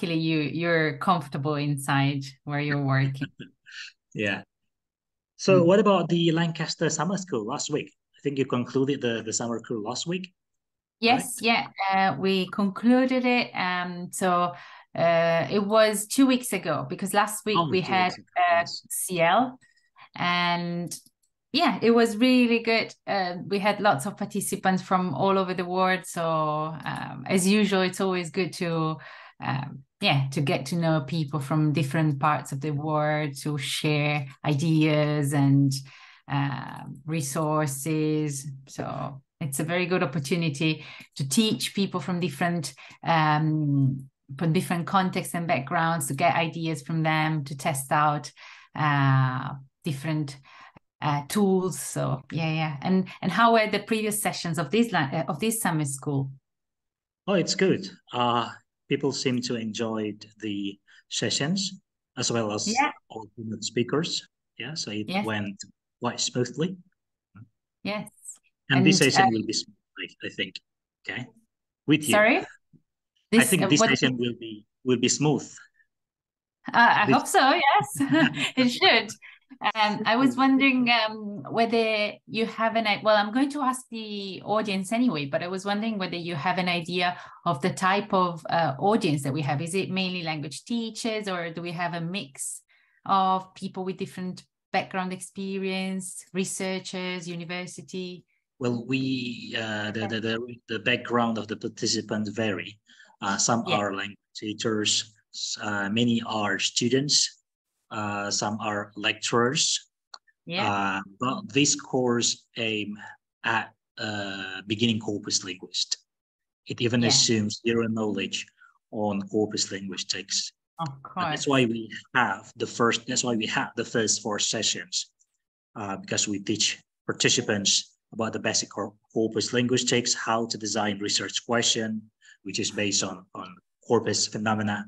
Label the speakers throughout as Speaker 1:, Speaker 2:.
Speaker 1: you're comfortable inside where you're working.
Speaker 2: Yeah. So
Speaker 1: Mm.
Speaker 2: what about the Lancaster Summer School last week? I think you concluded the summer school last week, right?
Speaker 1: Yes, yeah, we concluded it. It was 2 weeks ago because last week
Speaker 2: Oh,
Speaker 1: we
Speaker 2: two
Speaker 1: had
Speaker 2: weeks ago. Yes.
Speaker 1: CL, and yeah, it was really good. We had lots of participants from all over the world. So as usual, it's always good to to get to know people from different parts of the world, to share ideas and resources. So it's a very good opportunity to teach people from different contexts and backgrounds, to get ideas from them, to test out different tools. So yeah. And how were the previous sessions of this summer school?
Speaker 2: Oh, it's good. People seem to enjoy the sessions as well as
Speaker 1: Yeah.
Speaker 2: all the speakers. Yeah, so it
Speaker 1: Yes.
Speaker 2: went quite smoothly.
Speaker 1: Yes.
Speaker 2: And this
Speaker 1: And
Speaker 2: session will be smooth, I think. Okay, with you.
Speaker 1: sorry,
Speaker 2: I
Speaker 1: this
Speaker 2: think this
Speaker 1: what did
Speaker 2: session will be smooth.
Speaker 1: I
Speaker 2: This
Speaker 1: hope so. Yes, it should. I was wondering whether you have well, I'm going to ask the audience anyway, but I was wondering whether you have an idea of the type of audience that we have. Is it mainly language teachers, or do we have a mix of people with different background experience, researchers, university?
Speaker 2: well, we the background of the participants vary. Some
Speaker 1: Yeah,
Speaker 2: are language teachers, many are students, some are lecturers.
Speaker 1: yeah,
Speaker 2: But this course aim at beginning corpus linguist. It even
Speaker 1: yeah,
Speaker 2: assumes zero knowledge on corpus linguistics.
Speaker 1: of
Speaker 2: And that's why
Speaker 1: course.
Speaker 2: we have the first. That's why we have the first four sessions, because we teach participants about the basic corpus linguistics, how to design research question, which is based on corpus phenomena,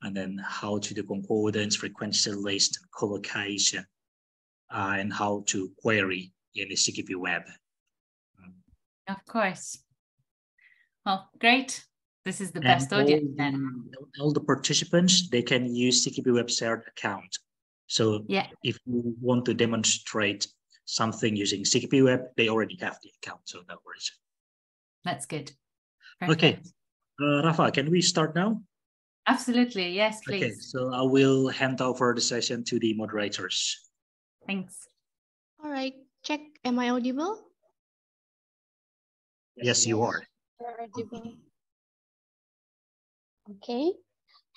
Speaker 2: and then how to do concordance, frequency list, and collocation, and how to query in the CKP web.
Speaker 1: Of course. Well, great. This is the
Speaker 2: And
Speaker 1: best audience then.
Speaker 2: all the participants, they can use CKP web shared account. So
Speaker 1: Yeah,
Speaker 2: if you want to demonstrate something using CKP web, they already have the account, so no worries.
Speaker 1: that's good.
Speaker 2: Okay,
Speaker 1: Perfect.
Speaker 2: Rafa, can we start now?
Speaker 1: Absolutely. Yes,
Speaker 2: Okay,
Speaker 1: please.
Speaker 2: so I will hand over the session to the moderators.
Speaker 1: Thanks.
Speaker 3: All right, check. Am I audible?
Speaker 2: Yes, you are.
Speaker 4: You're audible. Okay.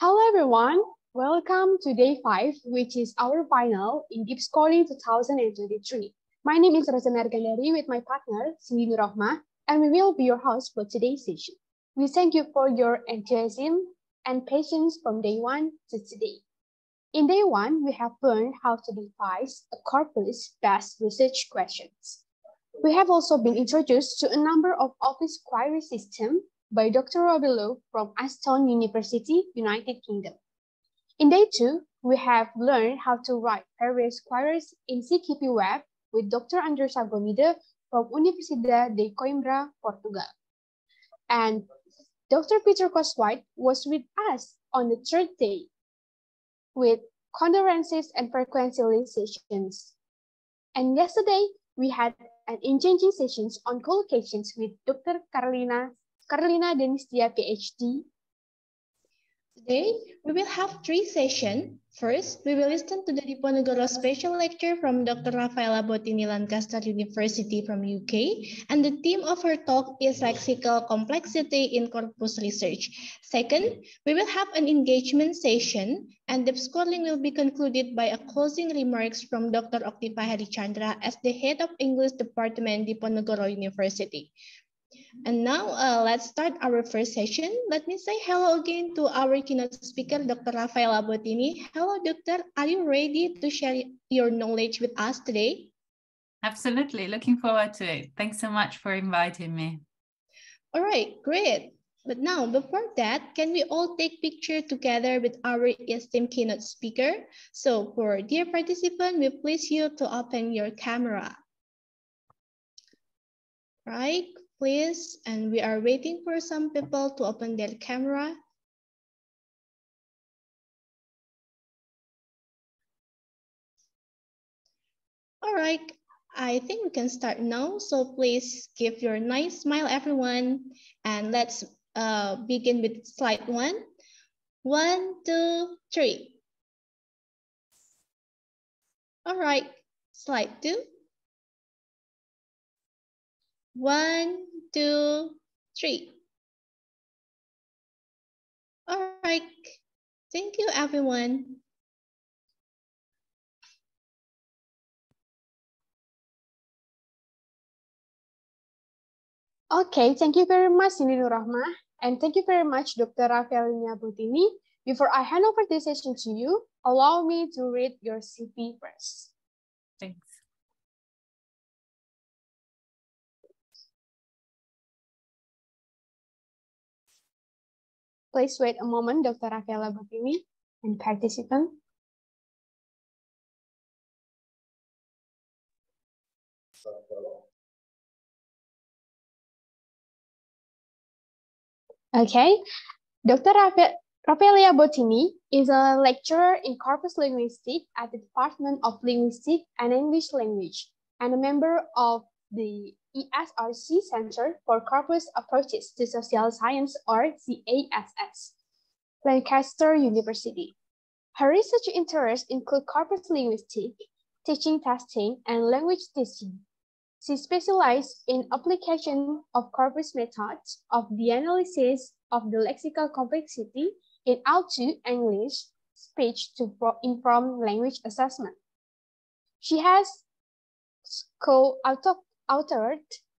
Speaker 4: Hello, everyone. Welcome to day 5, which is our final in Deep Schooling 2023. My name is Rosana Argandari with my partner, Cindy Nurrohma, and we will be your host for today's session. We thank you for your enthusiasm and patience from day 1 to today. In day 1, we have learned how to devise a corpus-based research questions. We have also been introduced to a number of office query systems by Dr. Robilo from Aston University, United Kingdom. In day 2, we have learned how to write various queries in CKP web with Dr. Andres Agomide from Universidade de Coimbra, Portugal. And Dr. Peter Coswhite was with us on the 3rd day with concurrences and frequency list sessions. And yesterday, we had an engaging sessions on collocations with Dr. Carolina Denistia, PhD.
Speaker 3: Today, we will have 3 sessions. First, we will listen to the Diponegoro special lecture from Dr. Raffaella Bottini, Lancaster University from UK, and the theme of her talk is lexical complexity in corpus research. Second, we will have an engagement session, and the schooling will be concluded by a closing remarks from Dr. Oktipa Harichandra as the head of English Department, Diponegoro University. And now let's start our first session. Let me say hello again to our keynote speaker, Dr. Raffaella Bottini. Hello, doctor. Are you ready to share your knowledge with us today?
Speaker 1: Absolutely. Looking forward to it. Thanks so much for inviting me.
Speaker 3: All right, great. But now, before that, can we all take picture together with our esteemed keynote speaker? So for dear participant, we please you to open your camera. Right, please. And we are waiting for some people to open their camera. All right, I think we can start now. So please give your nice smile, everyone. And let's begin with slide 1. 1, 2, 3. All right, slide 2. 1, 2, 3. All right, thank you, everyone.
Speaker 4: Okay, thank you very much, Cindy Nurrahma, and thank you very much, Dr. Rafaelina Botini. Before I hand over this session to you, allow me to read your CV first.
Speaker 1: Thanks.
Speaker 4: Please wait a moment, Dr. Rafaela Botini and participant. Okay, Dr. Rafaela Botini is a lecturer in Corpus Linguistics at the Department of Linguistics and English Language and a member of the ESRC Center for Corpus Approaches to Social Science, or CASS, Lancaster University. Her research interests include corpus linguistics, teaching, testing, and language teaching. She specialized in application of corpus methods of the analysis of the lexical complexity in Alto English speech to inform language assessment. She has co-authored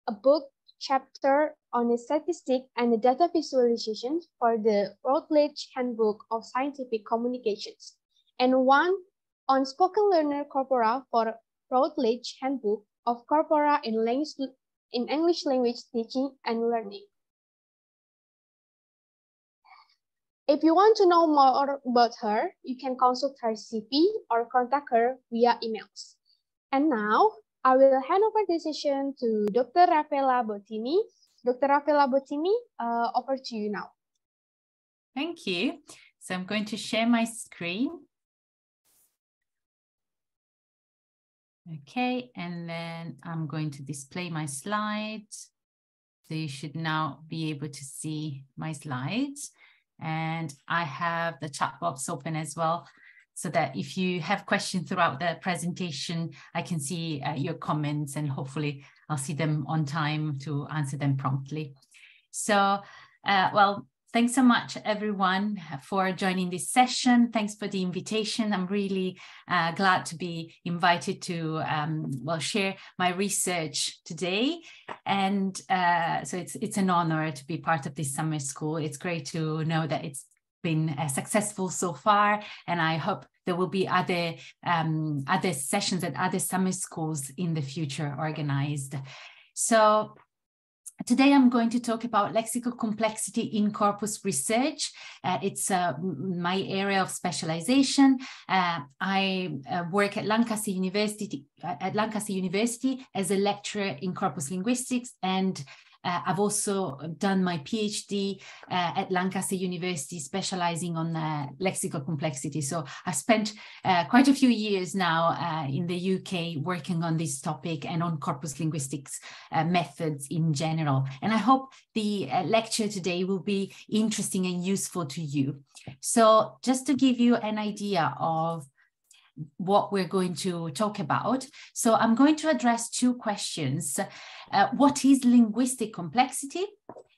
Speaker 4: a book chapter on the statistics and the data visualization for the Routledge Handbook of Scientific Communications, and one on spoken learner corpora for Routledge Handbook of Corpora in English language teaching and learning. If you want to know more about her, you can consult her CV or contact her via emails. And now, I will hand over the session to Dr. Rafaela Botini. Dr. Rafaela Botini, over to you now.
Speaker 1: Thank you. So I'm going to share my screen. Okay, and then I'm going to display my slides. So you should now be able to see my slides. And I have the chat box open as well, so that if you have questions throughout the presentation, I can see your comments, and hopefully I'll see them on time to answer them promptly. So, well, thanks so much, everyone, for joining this session. Thanks for the invitation. I'm really glad to be invited to well, share my research today. And so it's an honor to be part of this summer school. It's great to know that it's been successful so far, and I hope there will be other sessions at other summer schools in the future organized. So today I'm going to talk about lexical complexity in corpus research. It's my area of specialization. I work at Lancaster University as a lecturer in corpus linguistics, and I've also done my PhD at Lancaster University, specializing on lexical complexity. So I've spent quite a few years now in the UK working on this topic and on corpus linguistics methods in general. And I hope the lecture today will be interesting and useful to you. So just to give you an idea of what we're going to talk about. So I'm going to address two questions. What is linguistic complexity?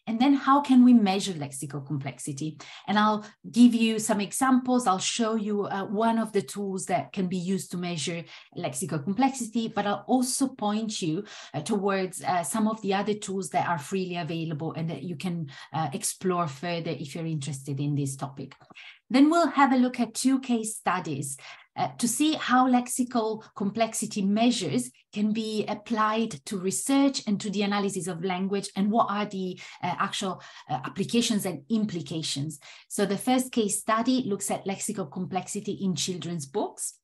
Speaker 1: And then how can we measure lexical complexity? And I'll give you some examples. I'll show you one of the tools that can be used to measure lexical complexity, but I'll also point you towards some of the other tools that are freely available and that you can explore further if you're interested in this topic. Then we'll have a look at two case studies to see how lexical complexity measures can be applied to research and to the analysis of language, and what are the actual applications and implications. So the first case study looks at lexical complexity in children's books.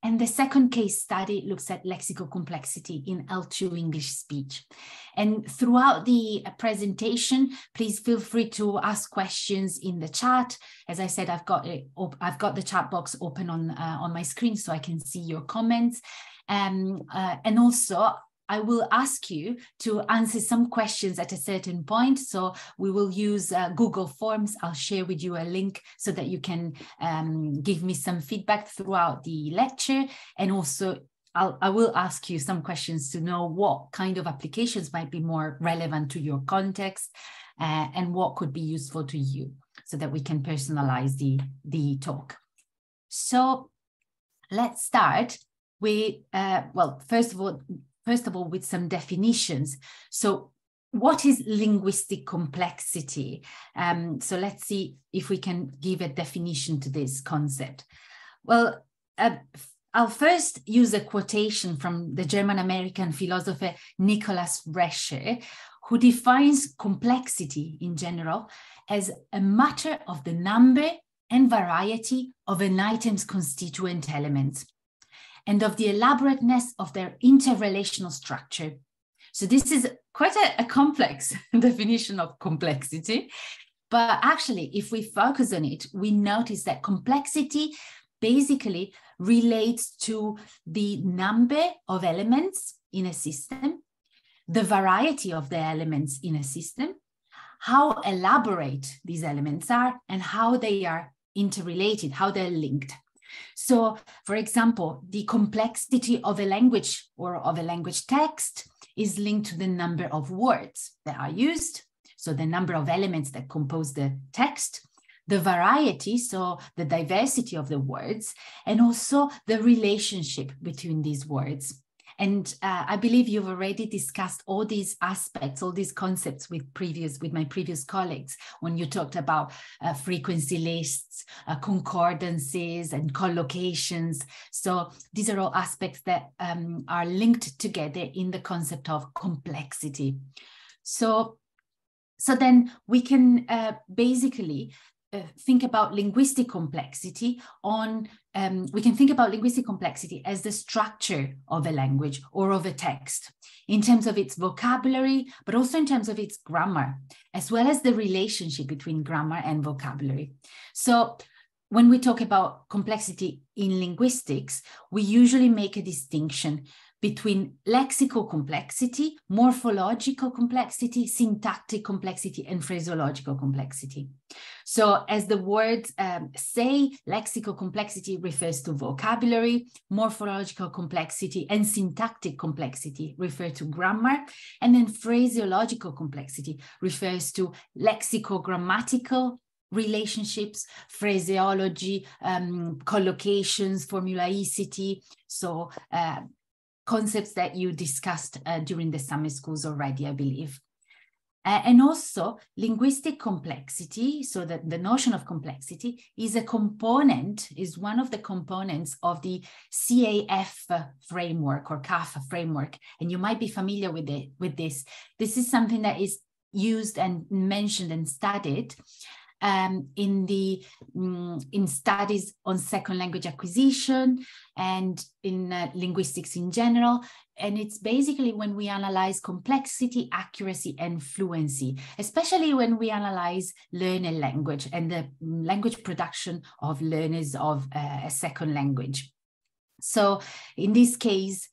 Speaker 1: And the second case study looks at lexical complexity in L2 English speech. And throughout the presentation, please feel free to ask questions in the chat. As I said, I've got the chat box open on my screen so I can see your comments. And also, I will ask you to answer some questions at a certain point. So we will use Google Forms. I'll share with you a link so that you can give me some feedback throughout the lecture. And also, I will ask you some questions to know what kind of applications might be more relevant to your context and what could be useful to you so that we can personalize the talk. So let's start with, well, first of all, with some definitions. So what is linguistic complexity? So let's see if we can give a definition to this concept. Well, I'll first use a quotation from the German-American philosopher Nicholas Rescher, who defines complexity in general as a matter of the number and variety of an item's constituent elements, and of the elaborateness of their interrelational structure. So this is quite a complex definition of complexity, but actually, if we focus on it, we notice that complexity basically relates to the number of elements in a system, the variety of the elements in a system, how elaborate these elements are, and how they are interrelated, how they're linked. So, for example, the complexity of a language or of a language text is linked to the number of words that are used, so the number of elements that compose the text, the variety, so the diversity of the words, and also the relationship between these words. And I believe you've already discussed all these aspects, all these concepts with my previous colleagues when you talked about frequency lists, concordances, and collocations. So these are all aspects that are linked together in the concept of complexity. So then we can basically think about linguistic complexity we can think about linguistic complexity as the structure of a language or of a text in terms of its vocabulary, but also in terms of its grammar, as well as the relationship between grammar and vocabulary. So when we talk about complexity in linguistics, we usually make a distinction between lexical complexity, morphological complexity, syntactic complexity, and phraseological complexity. So as the words say, lexical complexity refers to vocabulary, morphological complexity and syntactic complexity refer to grammar, and then phraseological complexity refers to lexicogrammatical relationships, phraseology, collocations, formulaicity, so concepts that you discussed during the summer schools already, I believe. And also linguistic complexity, so that the notion of complexity is one of the components of the CAF framework or CAF framework. And you might be familiar with this. This is something that is used and mentioned and studied in studies on second language acquisition and in linguistics in general. And it's basically when we analyze complexity, accuracy, and fluency, especially when we analyze learner language and the language production of learners of a second language. So in this case,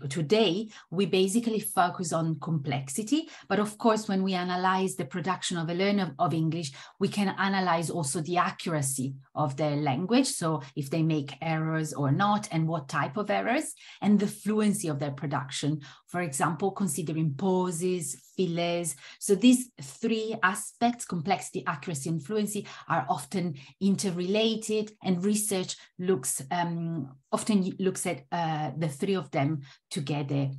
Speaker 1: today, we basically focus on complexity, but of course, when we analyze the production of a learner of English, we can analyze also the accuracy of their language. So if they make errors or not, and what type of errors, and the fluency of their production. For example, considering pauses, fillers. So these three aspects, complexity, accuracy, and fluency, are often interrelated, and research often looks at the three of them together.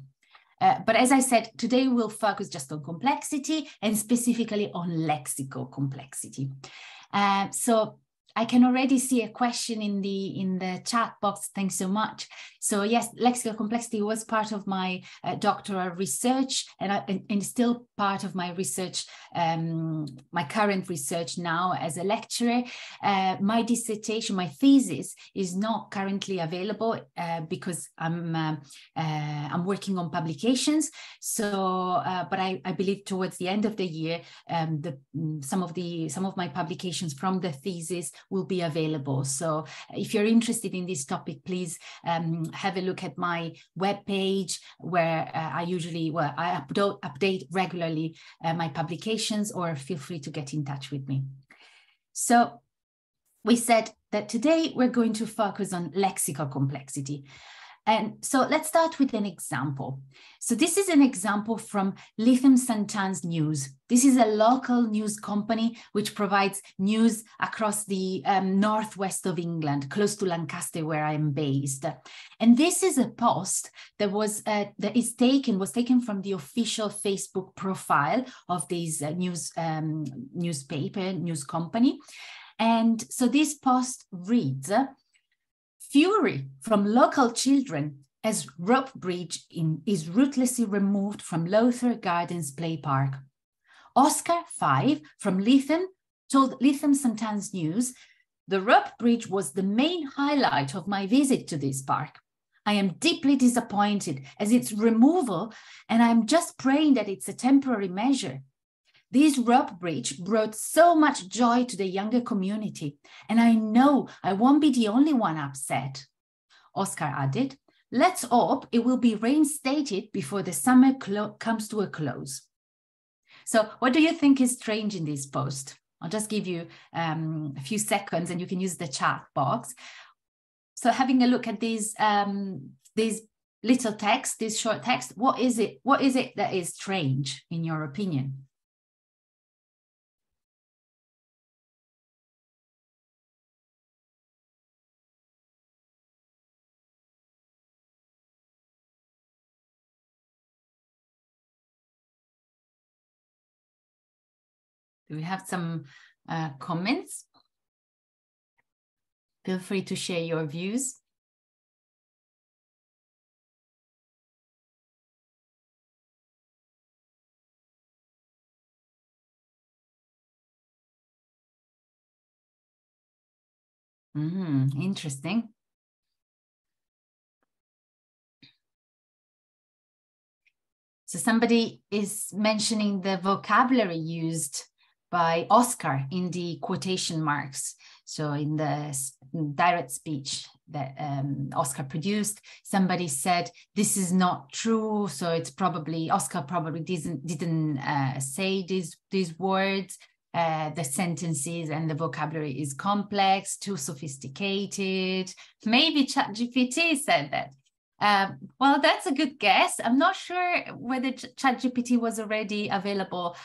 Speaker 1: But as I said, today we'll focus just on complexity and specifically on lexical complexity. So I can already see a question in the chat box. Thanks so much. So yes, lexical complexity was part of my doctoral research, and still part of my research, my current research now as a lecturer. My dissertation, my thesis, is not currently available because I'm working on publications. So, but I believe towards the end of the year, some of my publications from the thesis will be available. So if you're interested in this topic, please have a look at my webpage, where I usually, I update regularly my publications, or feel free to get in touch with me. So we said that today we're going to focus on lexical complexity. And so let's start with an example. So this is an example from Lytham St. Anne's News. This is a local news company which provides news across the northwest of England, close to Lancaster, where I am based. And this is a post that was taken from the official Facebook profile of this news company. And so this post reads, "Fury from local children as rope bridge is ruthlessly removed from Lowther Gardens Play Park. Oscar, 5, from Lytham, told Lytham St. Anne's News, the rope bridge was the main highlight of my visit to this park. I am deeply disappointed as its removal, and I am just praying that it's a temporary measure. This rope bridge brought so much joy to the younger community, and I know I won't be the only one upset." Oscar added, "Let's hope it will be reinstated before the summer comes to a close." So what do you think is strange in this post? I'll just give you a few seconds and you can use the chat box. So having a look at these little text, this short text, what is it that is strange in your opinion? Do we have some comments? Feel free to share your views. Interesting. So somebody is mentioning the vocabulary used by Oscar in the quotation marks. So in the direct speech that Oscar produced, somebody said, "This is not true." So it's probably, Oscar probably didn't say these words. The sentences and the vocabulary is complex, too sophisticated. Maybe ChatGPT said that. Well, that's a good guess. I'm not sure whether ChatGPT was already available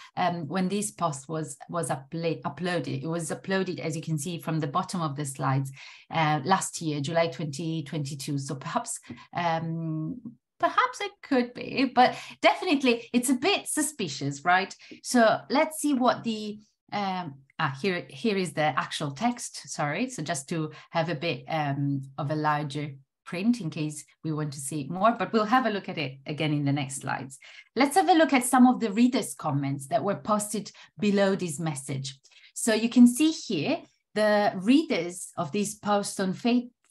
Speaker 1: when this post was uploaded. It was uploaded, as you can see from the bottom of the slides, last year, July 2022. So perhaps it could be, but definitely it's a bit suspicious, right? So let's see what the here is the actual text. Sorry, so just to have a bit of a larger print in case we want to see it more, but we'll have a look at it again in the next slides. Let's have a look at some of the readers' comments that were posted below this message. So you can see here the readers of this post on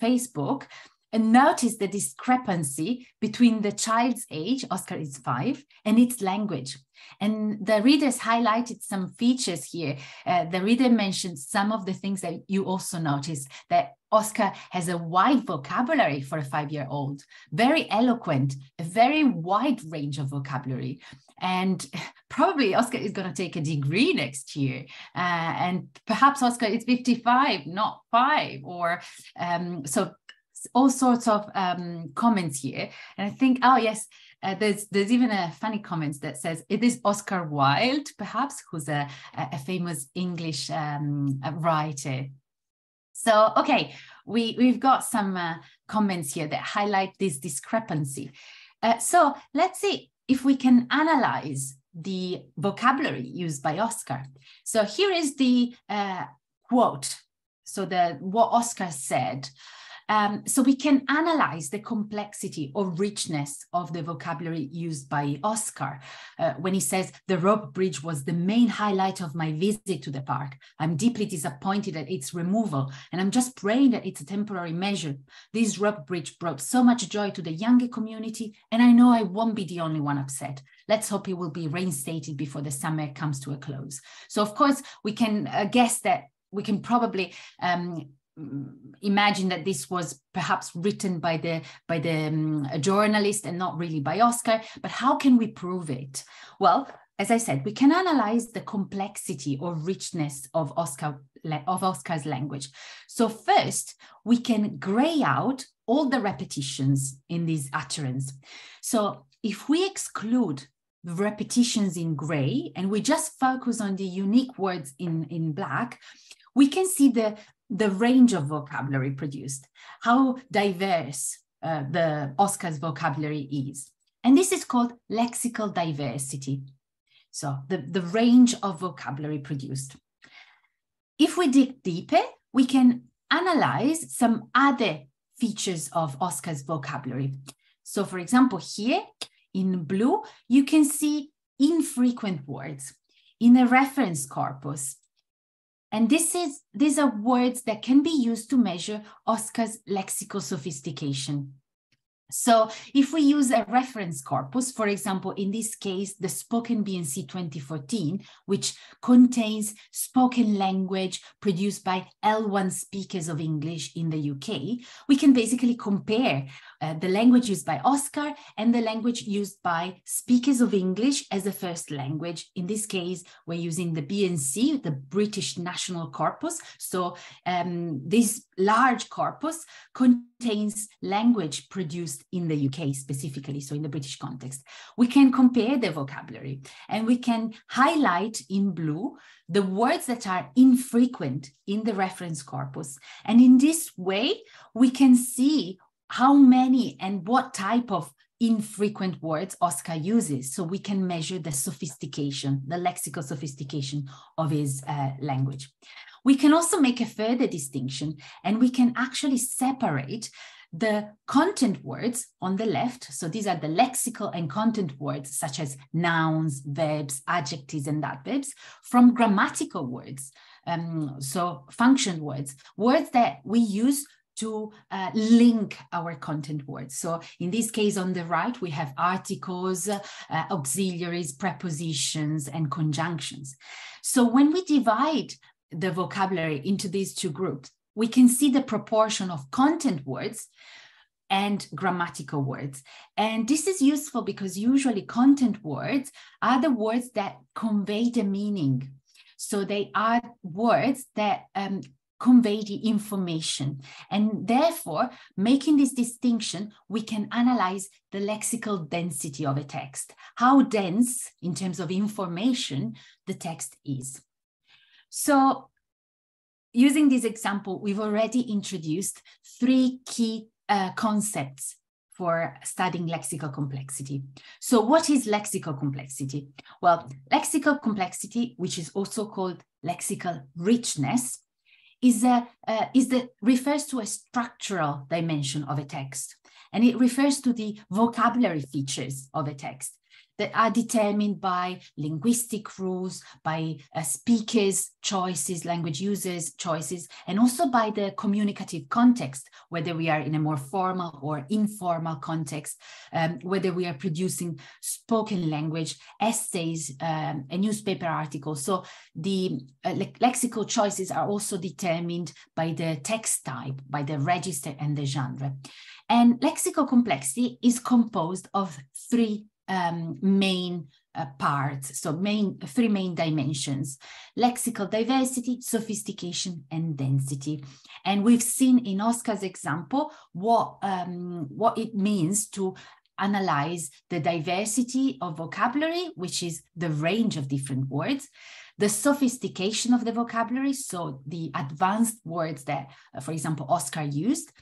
Speaker 1: Facebook and notice the discrepancy between the child's age, Oscar is 5, and its language. And the readers highlighted some features here. The reader mentioned some of the things that you also notice, that Oscar has a wide vocabulary for a 5-year-old, very eloquent, a very wide range of vocabulary. And probably Oscar is going to take a degree next year. And perhaps Oscar is 55, not 5, or so all sorts of comments here. And I think, oh yes, there's even a funny comment that says, it is Oscar Wilde, perhaps, who's a famous English writer. So, okay, we've got some comments here that highlight this discrepancy. So let's see if we can analyze the vocabulary used by Oscar. So here is the quote what Oscar said. So we can analyze the complexity or richness of the vocabulary used by Oscar when he says, the rope bridge was the main highlight of my visit to the park. I'm deeply disappointed at its removal, and I'm just praying that it's a temporary measure. This rope bridge brought so much joy to the younger community, and I know I won't be the only one upset. Let's hope it will be reinstated before the summer comes to a close. So of course, we can guess that we can probably imagine that this was perhaps written by the journalist and not really by Oscar, but how can we prove it? Well, as I said, we can analyze the complexity or richness of Oscar's language. So first, we can gray out all the repetitions in this utterance. So if we exclude the repetitions in gray and we just focus on the unique words in black, we can see the range of vocabulary produced, how diverse the Oscar's vocabulary is. And this is called lexical diversity. So the range of vocabulary produced. If we dig deeper, we can analyze some other features of Oscar's vocabulary. So for example, here in blue, you can see infrequent words in a reference corpus. And these are words that can be used to measure Oscar's lexical sophistication. So if we use a reference corpus, for example, in this case, the Spoken BNC 2014, which contains spoken language produced by L1 speakers of English in the UK, we can basically compare the language used by Oscar and the language used by speakers of English as a first language. In this case, we're using the BNC, the British National Corpus. So this large corpus contains language produced in the UK specifically, so in the British context. We can compare the vocabulary and we can highlight in blue the words that are infrequent in the reference corpus. And in this way, we can see how many and what type of infrequent words Oscar uses, so we can measure the sophistication, the lexical sophistication of his language. We can also make a further distinction, and we can actually separate the content words on the left. So these are the lexical and content words, such as nouns, verbs, adjectives, and adverbs, from grammatical words. So function words, words that we use to link our content words. So in this case, on the right, we have articles, auxiliaries, prepositions, and conjunctions. So when we divide the vocabulary into these two groups, we can see the proportion of content words and grammatical words. And this is useful because usually content words are the words that convey the meaning. So they are words that convey the information. And therefore, making this distinction, we can analyze the lexical density of a text, how dense in terms of information the text is. So using this example, we've already introduced three key concepts for studying lexical complexity. So what is lexical complexity? Well, lexical complexity, which is also called lexical richness, refers to a structural dimension of a text. And it refers to the vocabulary features of a text that are determined by linguistic rules, by speakers' choices, language users' choices, and also by the communicative context, whether we are in a more formal or informal context, whether we are producing spoken language, essays, a newspaper article. So the lexical choices are also determined by the text type, by the register and the genre. And lexical complexity is composed of three main parts, so three main dimensions: lexical diversity, sophistication, and density. And we've seen in Oscar's example what it means to analyze the diversity of vocabulary, which is the range of different words, the sophistication of the vocabulary, so the advanced words that, for example, Oscar used,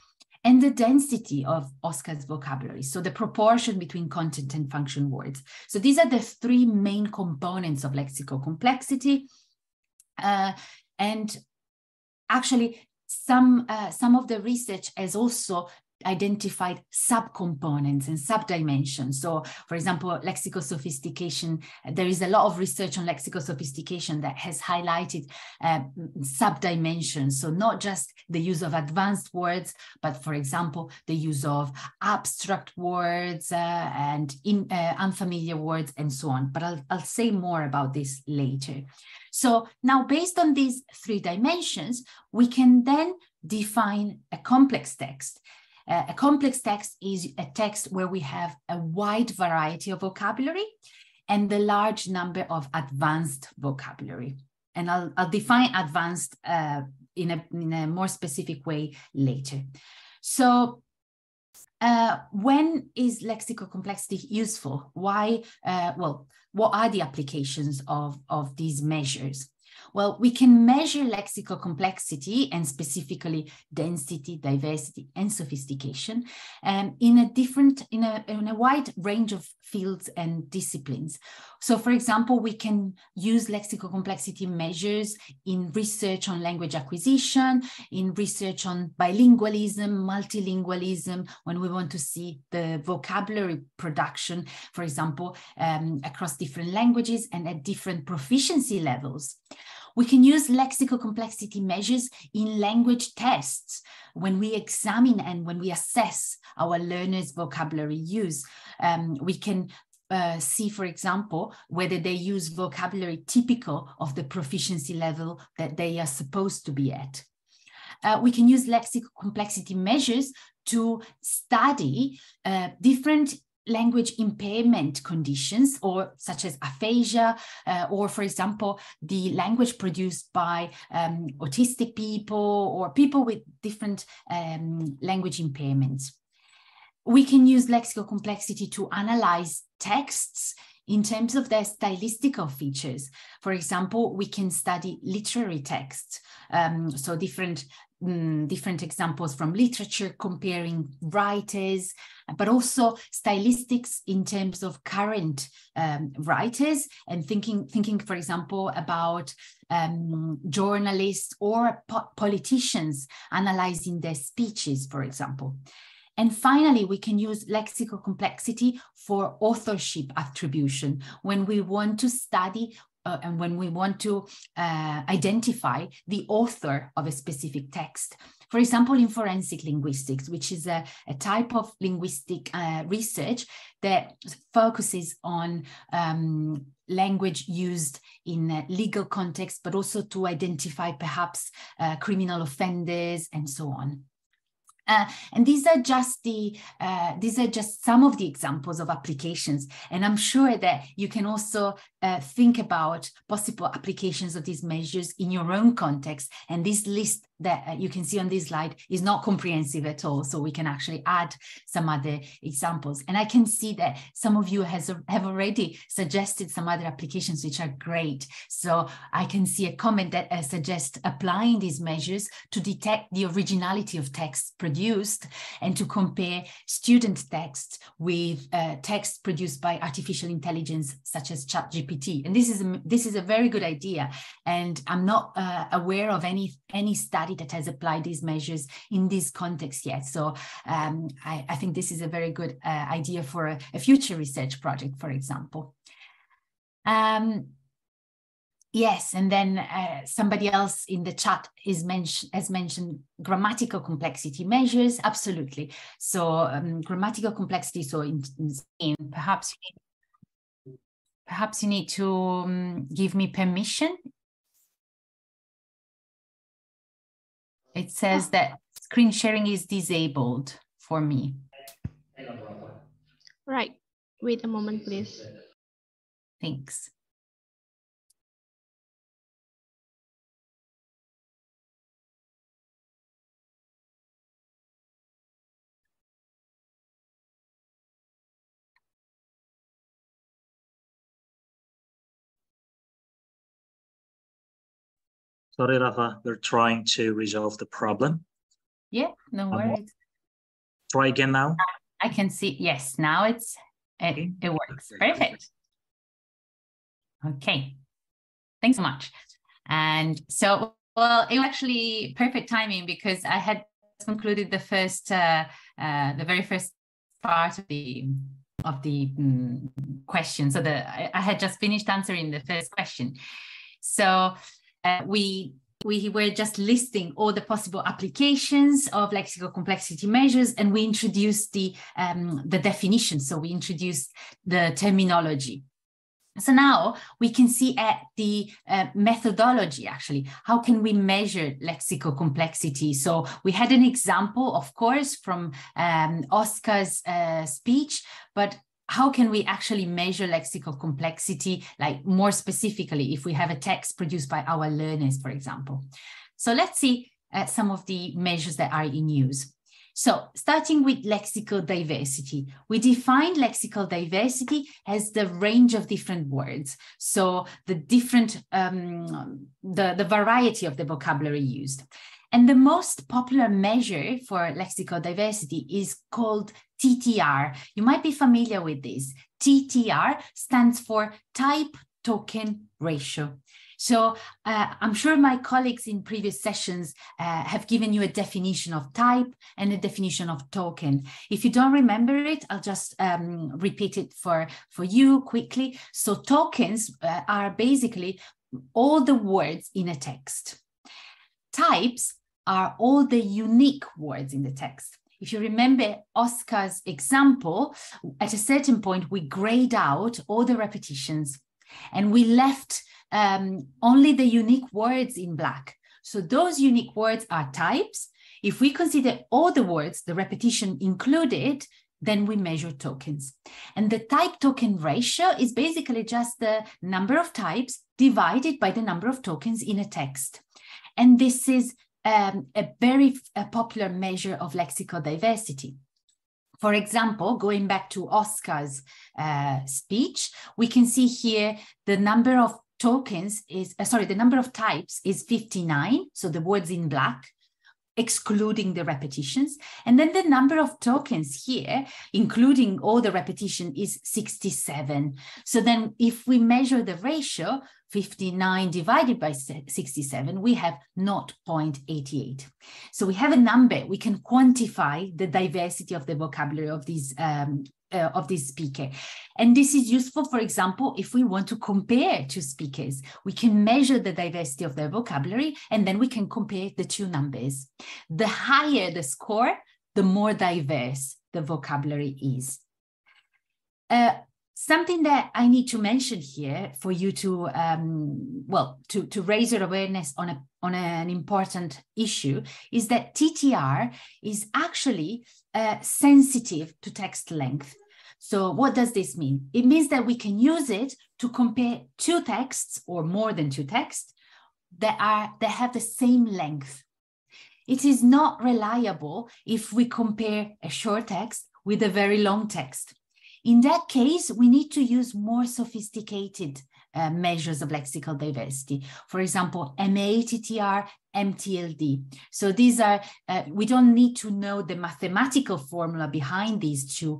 Speaker 1: and the density of Oscar's vocabulary, so the proportion between content and function words. So these are the three main components of lexical complexity. And actually, some of the research has also identified subcomponents and subdimensions. So, for example, lexical sophistication, there is a lot of research on lexical sophistication that has highlighted subdimensions. So not just the use of advanced words, but for example, the use of abstract words and unfamiliar words and so on. But I'll say more about this later. So now, based on these 3 dimensions, we can then define a complex text. A complex text is a text where we have a wide variety of vocabulary and the large number of advanced vocabulary. And I'll define advanced in a more specific way later. So when is lexical complexity useful? Why? Well, what are the applications of these measures? Well, we can measure lexical complexity and specifically density, diversity, and sophistication in a wide range of fields and disciplines. So, for example, we can use lexical complexity measures in research on language acquisition, in research on bilingualism, multilingualism, when we want to see the vocabulary production, for example, across different languages and at different proficiency levels. We can use lexical complexity measures in language tests when we examine and when we assess our learners' vocabulary use. We can see, for example, whether they use vocabulary typical of the proficiency level that they are supposed to be at. We can use lexical complexity measures to study different language impairment conditions, or such as aphasia, or for example, the language produced by autistic people or people with different language impairments. We can use lexical complexity to analyze texts in terms of their stylistical features. For example, we can study literary texts, so different examples from literature comparing writers, but also stylistics in terms of current writers, and thinking, for example, about journalists or politicians analyzing their speeches, for example. And finally, we can use lexical complexity for authorship attribution when we want to study and when we want to identify the author of a specific text. For example, in forensic linguistics, which is a type of linguistic research that focuses on language used in legal context, but also to identify perhaps criminal offenders and so on. And these are just some of the examples of applications, and I'm sure that you can also think about possible applications of these measures in your own context. And this list that you can see on this slide is not comprehensive at all, so we can actually add some other examples. And I can see that some of you have already suggested some other applications, which are great. So I can see a comment that suggests applying these measures to detect the originality of texts produced and to compare student texts with texts produced by artificial intelligence, such as ChatGPT. And this is a very good idea. And I'm not aware of any study that has applied these measures in this context yet. So I think this is a very good idea for a future research project, for example. Yes, and then somebody else in the chat has mentioned grammatical complexity measures. Absolutely. So grammatical complexity. So in perhaps you need to give me permission. It says that screen sharing is disabled for me.
Speaker 3: Right. Wait a moment, please.
Speaker 1: Thanks.
Speaker 2: Sorry, Rafa, we're trying to resolve the problem.
Speaker 1: Yeah, no worries.
Speaker 2: Try again now.
Speaker 1: I can see, yes, now it works. Perfect. Okay, thanks so much. And so Well, it was actually perfect timing because I had concluded the very first part of the question. So I had just finished answering the first question. So we were just listing all the possible applications of lexical complexity measures, and we introduced the definition. So we introduced the terminology. So now we can see at the methodology, actually, how can we measure lexical complexity? So we had an example, of course, from Oscar's speech, but how can we actually measure lexical complexity, like more specifically, if we have a text produced by our learners, for example? So let's see some of the measures that are in use. So starting with lexical diversity, we defined lexical diversity as the range of different words. So the different, the variety of the vocabulary used. And the most popular measure for lexical diversity is called TTR. You might be familiar with this. TTR stands for type token ratio. So I'm sure my colleagues in previous sessions have given you a definition of type and a definition of token. If you don't remember it, I'll just repeat it for you quickly. So tokens are basically all the words in a text. Types are all the unique words in the text. If you remember Oscar's example, at a certain point, we grayed out all the repetitions and we left only the unique words in black. So those unique words are types. If we consider all the words, the repetition included, then we measure tokens. And the type token ratio is basically just the number of types divided by the number of tokens in a text. And this is a very popular measure of lexical diversity. For example, going back to Oscar's speech, we can see here the number of tokens is, the number of types is 59, so the words in black, excluding the repetitions. And then the number of tokens here, including all the repetition, is 67. So then if we measure the ratio, 59 divided by 67, we have 0.88. So we have a number, we can quantify the diversity of the vocabulary of this speaker. And this is useful, for example, if we want to compare two speakers, we can measure the diversity of their vocabulary, and then we can compare the two numbers. The higher the score, the more diverse the vocabulary is. Something that I need to mention here for you to, to raise your awareness on an important issue is that TTR is actually sensitive to text length. So what does this mean? It means that we can use it to compare two texts or more than two texts that have the same length. It is not reliable if we compare a short text with a very long text. In that case, we need to use more sophisticated measures of lexical diversity. For example, MATTR, MTLD. So these are, we don't need to know the mathematical formula behind these two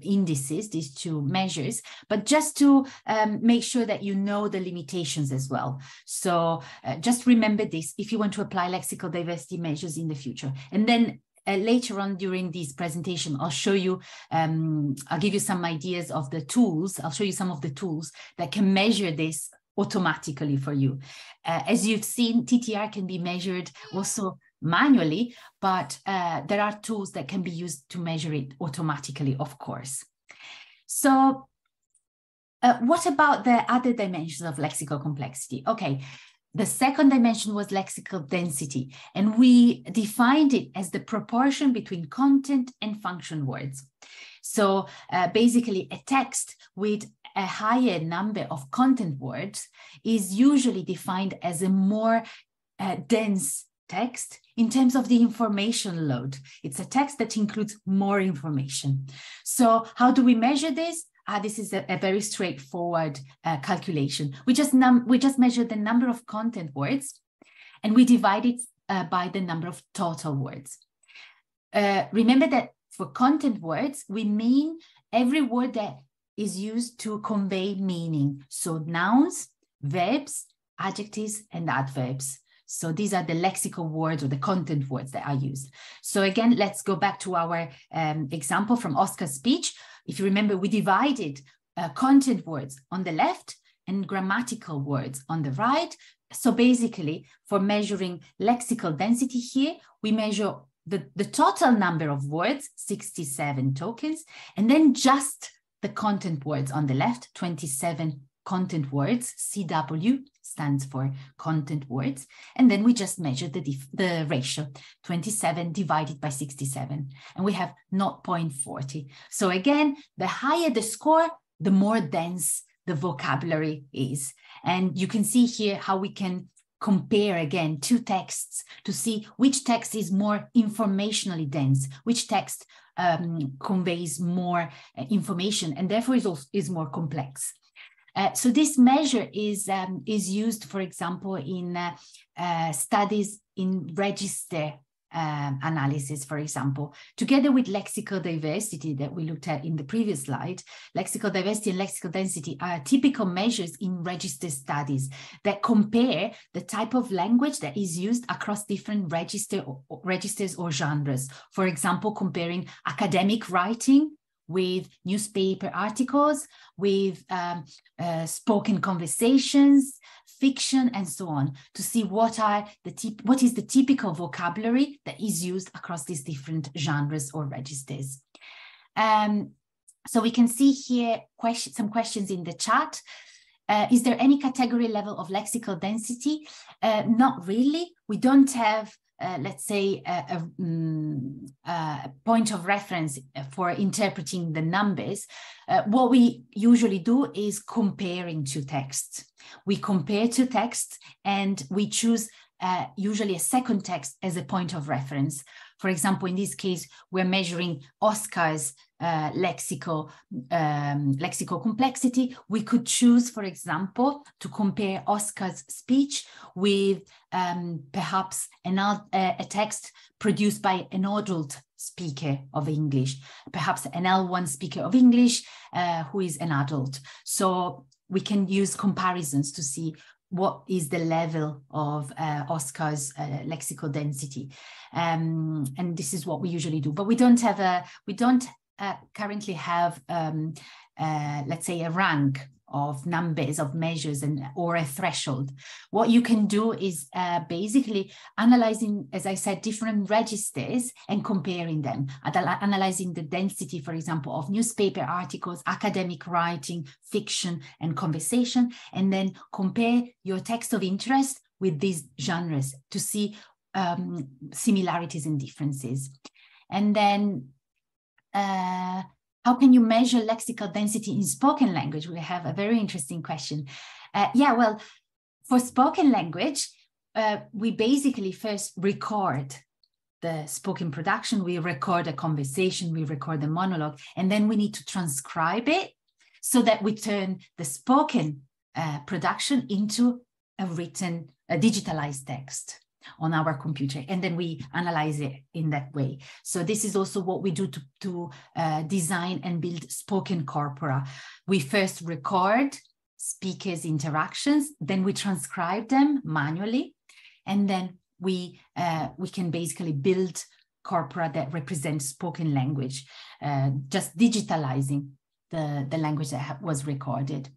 Speaker 1: indices, these two measures, but just to make sure that you know the limitations as well. So just remember this if you want to apply lexical diversity measures in the future. And then later on during this presentation, I'll show you, I'll give you some ideas of the tools. I'll show you some of the tools that can measure this automatically for you. As you've seen, TTR can be measured also manually, but there are tools that can be used to measure it automatically, of course. So what about the other dimensions of lexical complexity? Okay. The second dimension was lexical density, and we defined it as the proportion between content and function words. So basically, a text with a higher number of content words is usually defined as a more dense text in terms of the information load. It's a text that includes more information. So how do we measure this? This is a very straightforward calculation. We just measure the number of content words, and we divide it by the number of total words. Remember that for content words, we mean every word that is used to convey meaning. So nouns, verbs, adjectives, and adverbs. So these are the lexical words or the content words that are used. So again, let's go back to our example from Oscar's speech. If you remember, we divided content words on the left and grammatical words on the right. So basically, for measuring lexical density here, we measure the total number of words, 67 tokens, and then just the content words on the left, 27 content words. CW stands for content words. And then we just measure the ratio, 27 divided by 67. And we have 0.40. So again, the higher the score, the more dense the vocabulary is. And you can see here how we can compare again two texts to see which text is more informationally dense, which text conveys more information and therefore is more complex. So this measure is used, for example, in studies in register analysis, for example, together with lexical diversity that we looked at in the previous slide. Lexical diversity and lexical density are typical measures in register studies that compare the type of language that is used across different registers or genres. For example, comparing academic writing with newspaper articles, with spoken conversations, fiction, and so on, to see what is the typical vocabulary that is used across these different genres or registers. So we can see here some questions in the chat. Is there any category level of lexical density? Not really. We don't have let's say, a point of reference for interpreting the numbers. What we usually do is comparing two texts. We compare two texts and we choose usually a second text as a point of reference. For example, in this case, we're measuring Oscar's lexical complexity. We could choose, for example, to compare Oscar's speech with perhaps a text produced by an adult speaker of English, perhaps an L1 speaker of English who is an adult. So we can use comparisons to see what is the level of Oscar's lexical density. And this is what we usually do. But we don't currently have, let's say, a rank of numbers of measures or a threshold. What you can do is basically analyzing, as I said, different registers and comparing them, analyzing the density, for example, of newspaper articles, academic writing, fiction, and conversation, and then compare your text of interest with these genres to see similarities and differences. And then how can you measure lexical density in spoken language? We have a very interesting question. Yeah, well, for spoken language, we basically first record the spoken production, we record a conversation, we record a monologue, and then we need to transcribe it so that we turn the spoken production into a written, a digitalized text on our computer, and then we analyze it in that way. So this is also what we do to design and build spoken corpora. We first record speakers' interactions, then we transcribe them manually, and then we can basically build corpora that represent spoken language, just digitalizing the language that was recorded.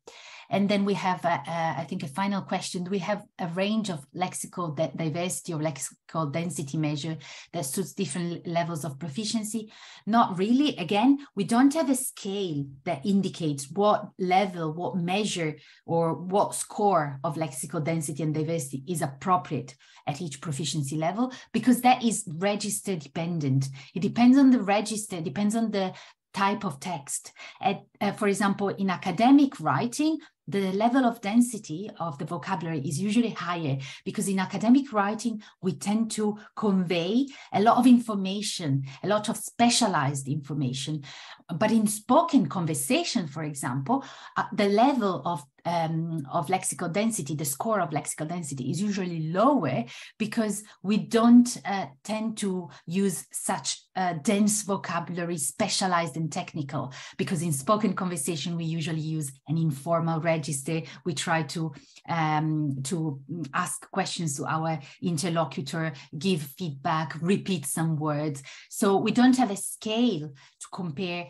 Speaker 1: And then we have, I think, a final question. Do we have a range of lexical diversity or lexical density measure that suits different levels of proficiency? Not really. Again, we don't have a scale that indicates what level, what measure, or what score of lexical density and diversity is appropriate at each proficiency level, because that is register dependent. It depends on the register, it depends on the type of text. For example, in academic writing, the level of density of the vocabulary is usually higher, because in academic writing, we tend to convey a lot of information, a lot of specialized information. But in spoken conversation, for example, the level of of lexical density, the score of lexical density is usually lower because we don't tend to use such dense vocabulary, specialized and technical, because in spoken conversation, we usually use an informal register. We try to ask questions to our interlocutor, give feedback, repeat some words. So we don't have a scale to compare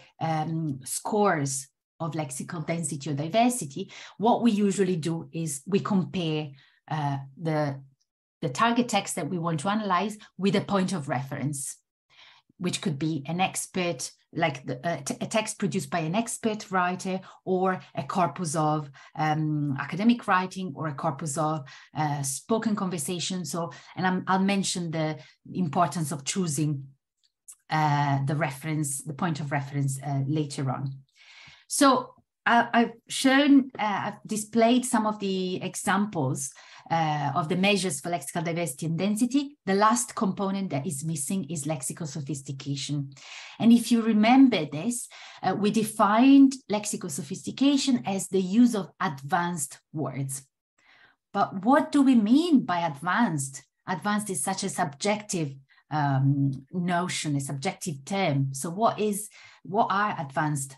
Speaker 1: scores of lexical density or diversity. What we usually do is we compare the target text that we want to analyze with a point of reference, which could be an expert, like a text produced by an expert writer, or a corpus of academic writing, or a corpus of spoken conversation. So, and I'll mention the importance of choosing the reference, the point of reference later on. So I've displayed some of the examples of the measures for lexical diversity and density. The last component that is missing is lexical sophistication. And if you remember this, we defined lexical sophistication as the use of advanced words. But what do we mean by advanced? Advanced is such a subjective notion, a subjective term. So what are advanced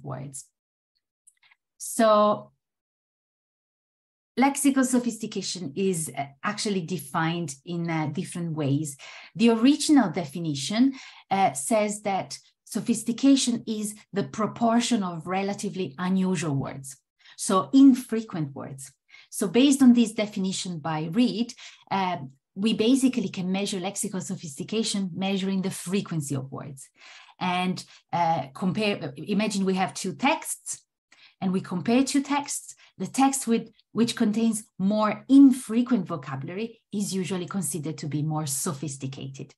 Speaker 1: words? So lexical sophistication is actually defined in different ways. The original definition says that sophistication is the proportion of relatively unusual words, so infrequent words. So based on this definition by Reed, we basically can measure lexical sophistication measuring the frequency of words. And imagine we have two texts, and we compare two texts. The text which contains more infrequent vocabulary is usually considered to be more sophisticated.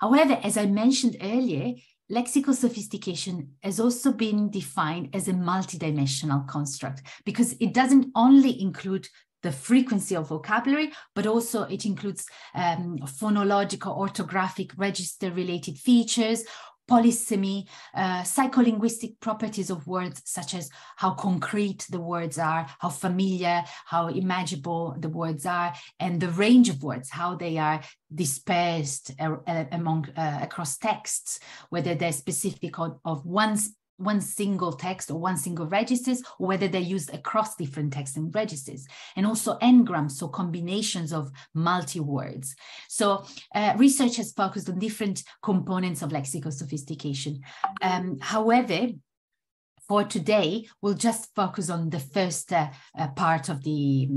Speaker 1: However, as I mentioned earlier, lexical sophistication has also been defined as a multidimensional construct, because it doesn't only include the frequency of vocabulary, but also it includes phonological, orthographic, register-related features, polysemy, psycholinguistic properties of words, such as how concrete the words are, how familiar, how imaginable the words are, and the range of words, how they are dispersed across texts, whether they're specific of one single text or one single registers, or whether they're used across different texts and registers, and also n-grams, so combinations of multi-words. So research has focused on different components of lexical sophistication. However, for today, we'll just focus on the first part of the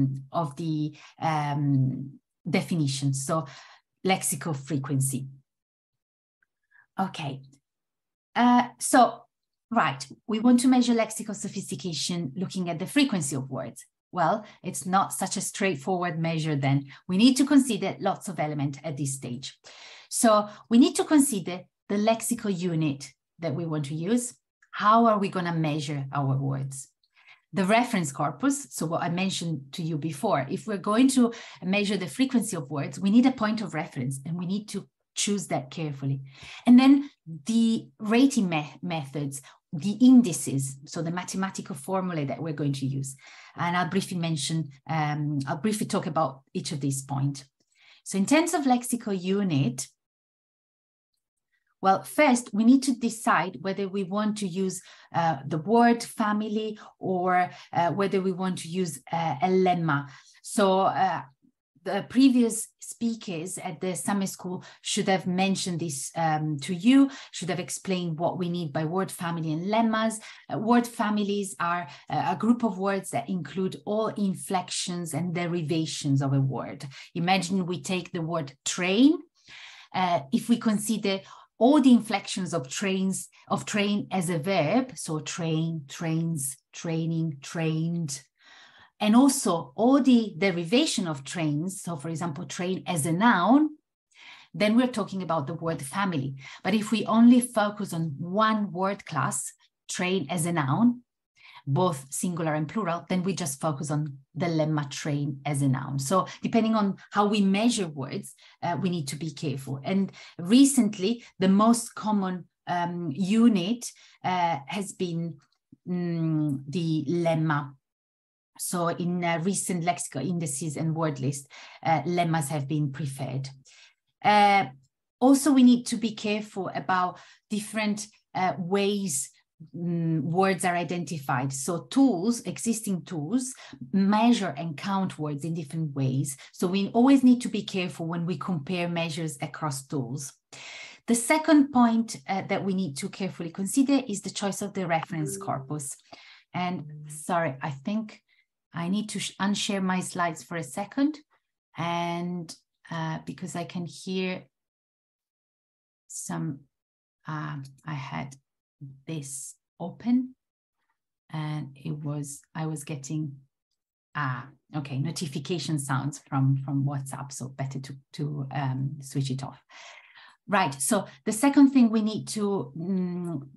Speaker 1: definition, so lexical frequency. Okay, right, we want to measure lexical sophistication looking at the frequency of words. Well, it's not such a straightforward measure then. We need to consider lots of elements at this stage. So we need to consider the lexical unit that we want to use. How are we going to measure our words? The reference corpus, so what I mentioned to you before, if we're going to measure the frequency of words, we need a point of reference, and we need to choose that carefully. And then the rating methods, the indices, so the mathematical formulae that we're going to use. And I'll briefly talk about each of these points. So in terms of lexical unit, well, first we need to decide whether we want to use the word family, or whether we want to use a lemma. So the previous speakers at the summer school should have mentioned this to you, should have explained what we need by word family and lemmas. Word families are a group of words that include all inflections and derivations of a word. Imagine we take the word train. If we consider all the inflections of train as a verb, so train, trains, training, trained, and also all the derivation of trains, so for example, train as a noun, then we're talking about the word family. But if we only focus on one word class, train as a noun, both singular and plural, then we just focus on the lemma train as a noun. So depending on how we measure words, we need to be careful. And recently, the most common unit has been the lemma. So in recent lexical indices and word lists, lemmas have been preferred. Also, we need to be careful about different ways words are identified. So tools, existing tools, measure and count words in different ways. So we always need to be careful when we compare measures across tools. The second point that we need to carefully consider is the choice of the reference corpus. And sorry, I think I need to unshare my slides for a second, and because I can hear some, I had this open and I was getting okay, notification sounds from WhatsApp, so better to switch it off. Right, so the second thing we need to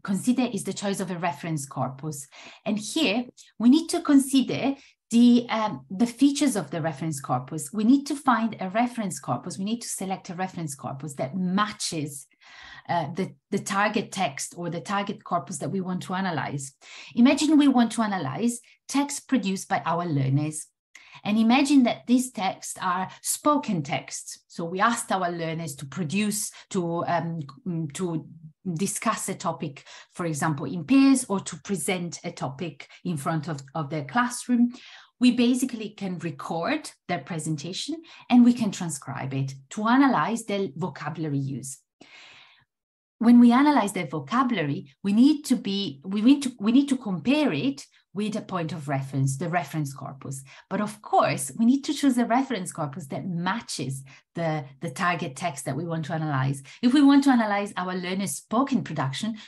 Speaker 1: consider is the choice of a reference corpus. And here we need to consider the features of the reference corpus. We need to find a reference corpus. We need to select a reference corpus that matches the target text or the target corpus that we want to analyze. Imagine we want to analyze text produced by our learners. And imagine that these texts are spoken texts. So we asked our learners to produce, to discuss a topic, for example, in pairs, or to present a topic in front of their classroom. We basically can record their presentation and we can transcribe it to analyze their vocabulary use. When we analyze their vocabulary, we need to compare it with a point of reference, the reference corpus. But of course, we need to choose a reference corpus that matches the target text that we want to analyze. If we want to analyze our learners' spoken production,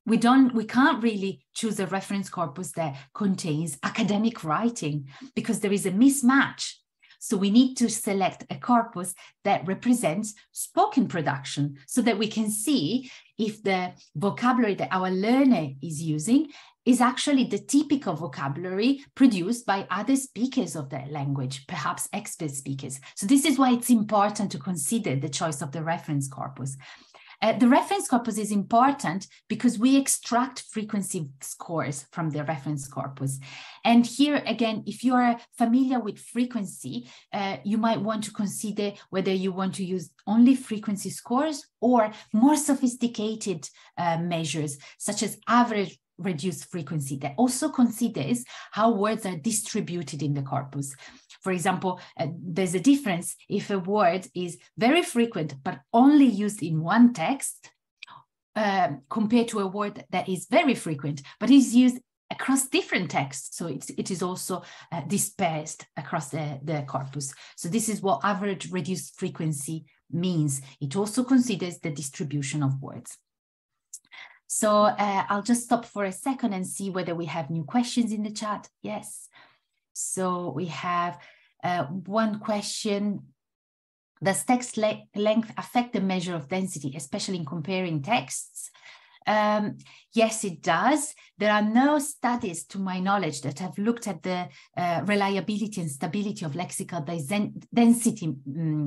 Speaker 1: we can't really choose a reference corpus that contains academic writing because there is a mismatch. So we need to select a corpus that represents spoken production so that we can see if the vocabulary that our learner is using is actually the typical vocabulary produced by other speakers of that language, perhaps expert speakers. So this is why it's important to consider the choice of the reference corpus. The reference corpus is important because we extract frequency scores from the reference corpus. And here again, if you are familiar with frequency, you might want to consider whether you want to use only frequency scores or more sophisticated measures, such as average reduced frequency, that also considers how words are distributed in the corpus. For example, there's a difference if a word is very frequent but only used in one text compared to a word that is very frequent but is used across different texts. So it is also dispersed across the corpus. So this is what average reduced frequency means. It also considers the distribution of words. So I'll just stop for a second and see whether we have new questions in the chat. Yes. So we have one question. Does text length affect the measure of density, especially in comparing texts? Yes, it does. There are no studies, to my knowledge, that have looked at the reliability and stability of lexical density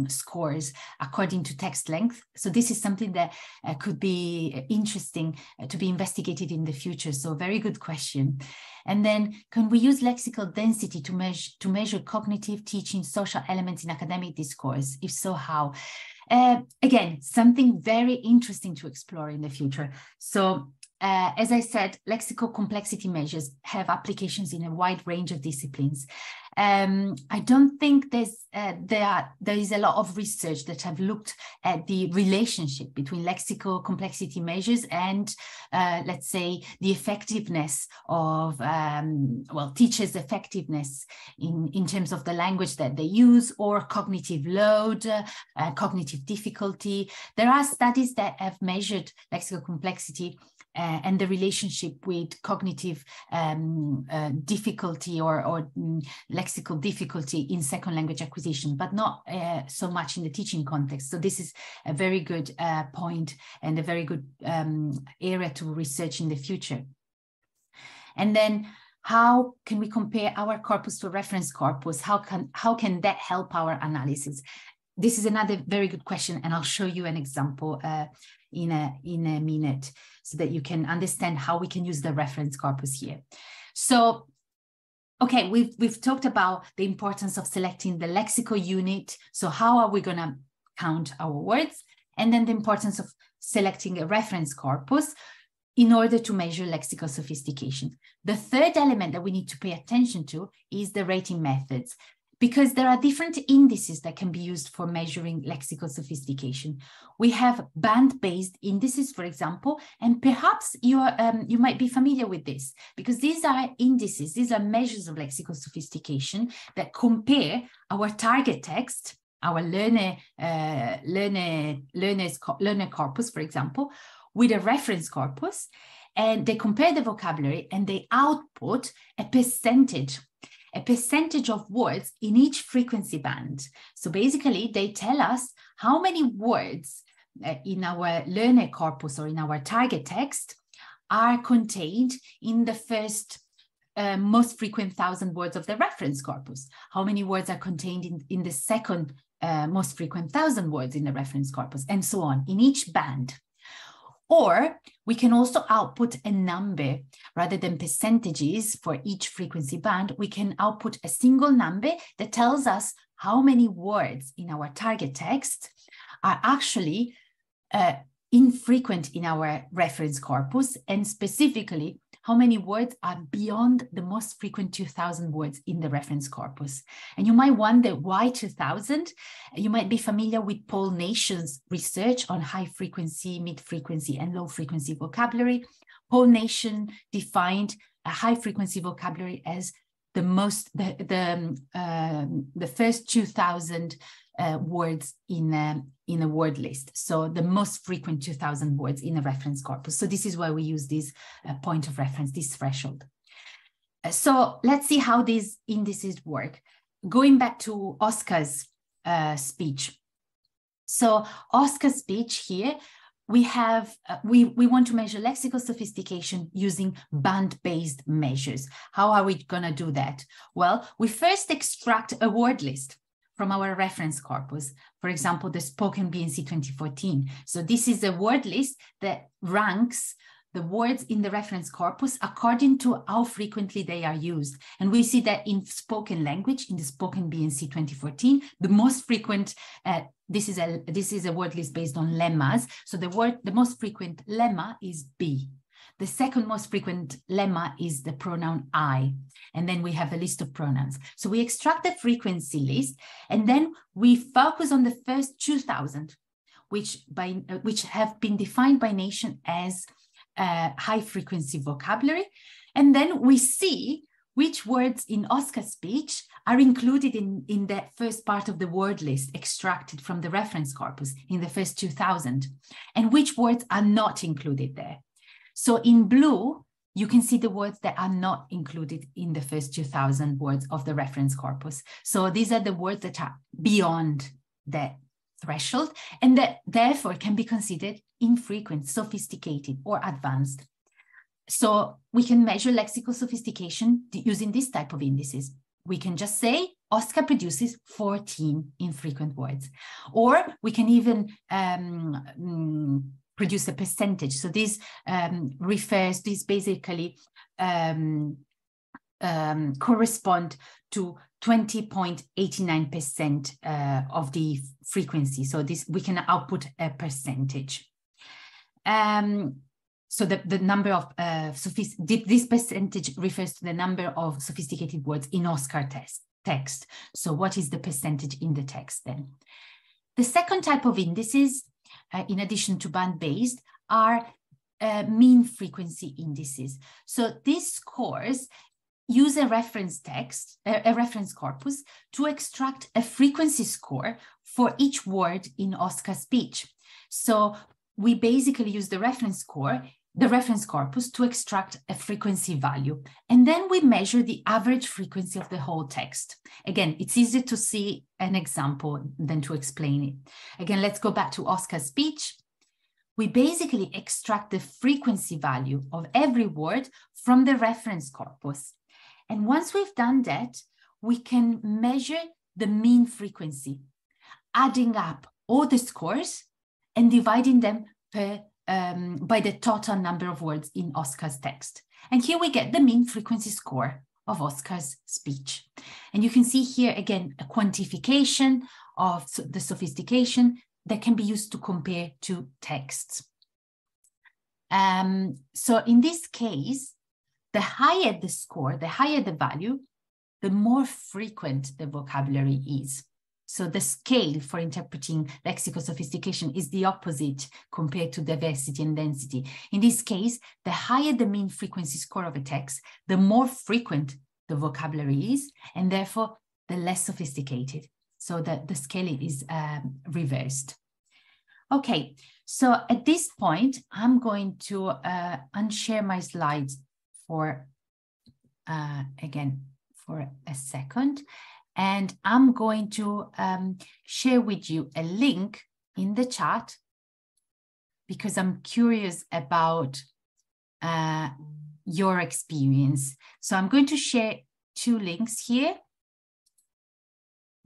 Speaker 1: scores according to text length. So this is something that could be interesting to be investigated in the future. So very good question. And then, can we use lexical density to measure cognitive, teaching, social elements in academic discourse? If so, how? Again, something very interesting to explore in the future. So as I said, lexical complexity measures have applications in a wide range of disciplines. I don't think there is a lot of research that have looked at the relationship between lexical complexity measures and, let's say, the effectiveness of, teachers' effectiveness in terms of the language that they use, or cognitive load, cognitive difficulty. There are studies that have measured lexical complexity and the relationship with cognitive difficulty or lexical difficulty in second language acquisition, but not so much in the teaching context. So this is a very good point and a very good area to research in the future. And then, how can we compare our corpus to a reference corpus? How can that help our analysis? this is another very good question, and I'll show you an example in a minute so that you can understand how we can use the reference corpus here. So, okay, we've talked about the importance of selecting the lexical unit. So how are we going to count our words? And then the importance of selecting a reference corpus in order to measure lexical sophistication. The third element that we need to pay attention to is the rating methods, because there are different indices that can be used for measuring lexical sophistication. We have band-based indices, for example, and perhaps you might be familiar with this, because these are indices, these are measures of lexical sophistication that compare our target text, our learner corpus, for example, with a reference corpus, and they compare the vocabulary and they output a percentage of words in each frequency band. So basically, they tell us how many words in our learner corpus or in our target text are contained in the first most frequent 1,000 words of the reference corpus, how many words are contained in the second most frequent 1,000 words in the reference corpus, and so on, in each band. Or we can also output a number rather than percentages for each frequency band. We can output a single number that tells us how many words in our target text are actually infrequent in our reference corpus, and specifically how many words are beyond the most frequent 2,000 words in the reference corpus. And you might wonder why 2,000? You might be familiar with Paul Nation's research on high frequency, mid frequency, and low frequency vocabulary. Paul Nation defined a high frequency vocabulary as the first 2,000 words in a word list. So the most frequent 2,000 words in a reference corpus. So this is why we use this point of reference, this threshold. So let's see how these indices work. Going back to Oscar's speech. So Oscar's speech here, we have, we want to measure lexical sophistication using band-based measures. How are we going to do that? Well, we first extract a word list from our reference corpus. For example, the Spoken BNC 2014. So this is a word list that ranks the words in the reference corpus according to how frequently they are used. And we see that in spoken language, in the Spoken BNC 2014, the most frequent, this is a word list based on lemmas. So the most frequent lemma is be. The second most frequent lemma is the pronoun I. And then we have a list of pronouns. So we extract the frequency list, and then we focus on the first 2,000, which have been defined by Nation as high frequency vocabulary. And then we see which words in Oscar's speech are included in that first part of the word list extracted from the reference corpus in the first 2,000, and which words are not included there. So in blue, you can see the words that are not included in the first 2,000 words of the reference corpus. So these are the words that are beyond that threshold and that therefore can be considered infrequent, sophisticated, or advanced. So we can measure lexical sophistication using this type of indices. We can just say Oscar produces 14 infrequent words, or we can even produce a percentage. So this basically correspond to 20.89% of the frequency. So this we can output a percentage. So the number of this percentage refers to the number of sophisticated words in Oscar text. So what is the percentage in the text then? The second type of indices, in addition to band-based, are mean frequency indices. So these scores use a reference corpus to extract a frequency score for each word in Oscar's speech. So we basically use the reference corpus to extract a frequency value. And then we measure the average frequency of the whole text. Again, it's easier to see an example than to explain it. Again, let's go back to Oscar's speech. We basically extract the frequency value of every word from the reference corpus. And once we've done that, we can measure the mean frequency. adding up all the scores and dividing them by the total number of words in Oscar's text. And here we get the mean frequency score of Oscar's speech. And you can see here again a quantification of the sophistication that can be used to compare two texts. So in this case, the higher the score, the higher the value, the more frequent the vocabulary is. So the scale for interpreting lexical sophistication is the opposite compared to diversity and density. In this case, the higher the mean frequency score of a text, the more frequent the vocabulary is, and therefore the less sophisticated. So the scale is reversed. Okay, so at this point, I'm going to unshare my slides for, again, for a second. And I'm going to share with you a link in the chat because I'm curious about your experience. So I'm going to share two links here.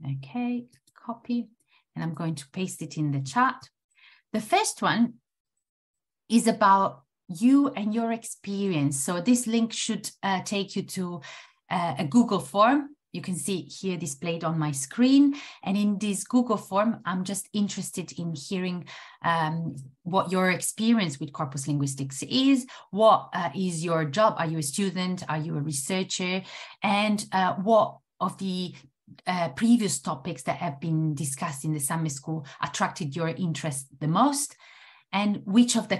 Speaker 1: Okay, copy, and I'm going to paste it in the chat. The first one is about you and your experience. So this link should take you to a Google form. You can see here displayed on my screen. And in this Google form, I'm just interested in hearing what your experience with corpus linguistics is. What is your job? Are you a student? Are you a researcher? And what of the previous topics that have been discussed in the summer school attracted your interest the most? And which of the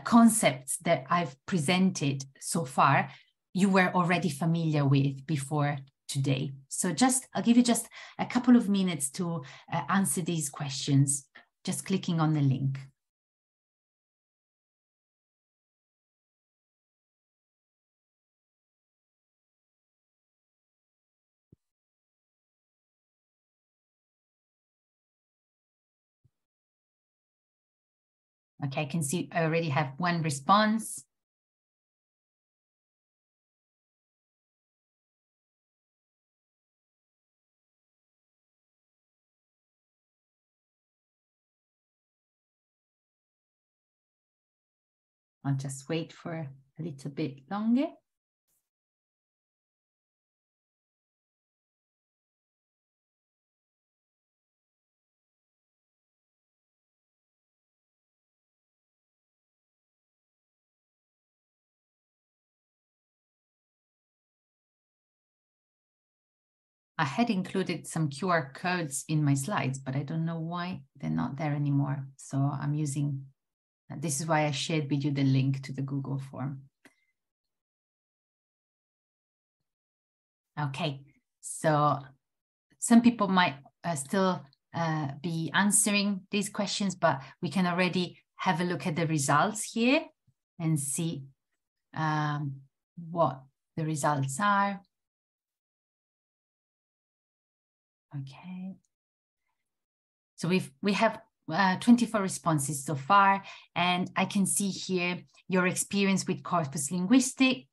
Speaker 1: concepts that I've presented so far you were already familiar with before today? So I'll give you just a couple of minutes to answer these questions, just clicking on the link. Okay, I can see I already have one response. I'll just wait for a little bit longer. I had included some QR codes in my slides, but I don't know why they're not there anymore. So I'm using, this is why I shared with you the link to the Google form. Okay, so some people might still be answering these questions, but we can already have a look at the results here and see what the results are. Okay, so we have 24 responses so far, and I can see here your experience with corpus linguistics.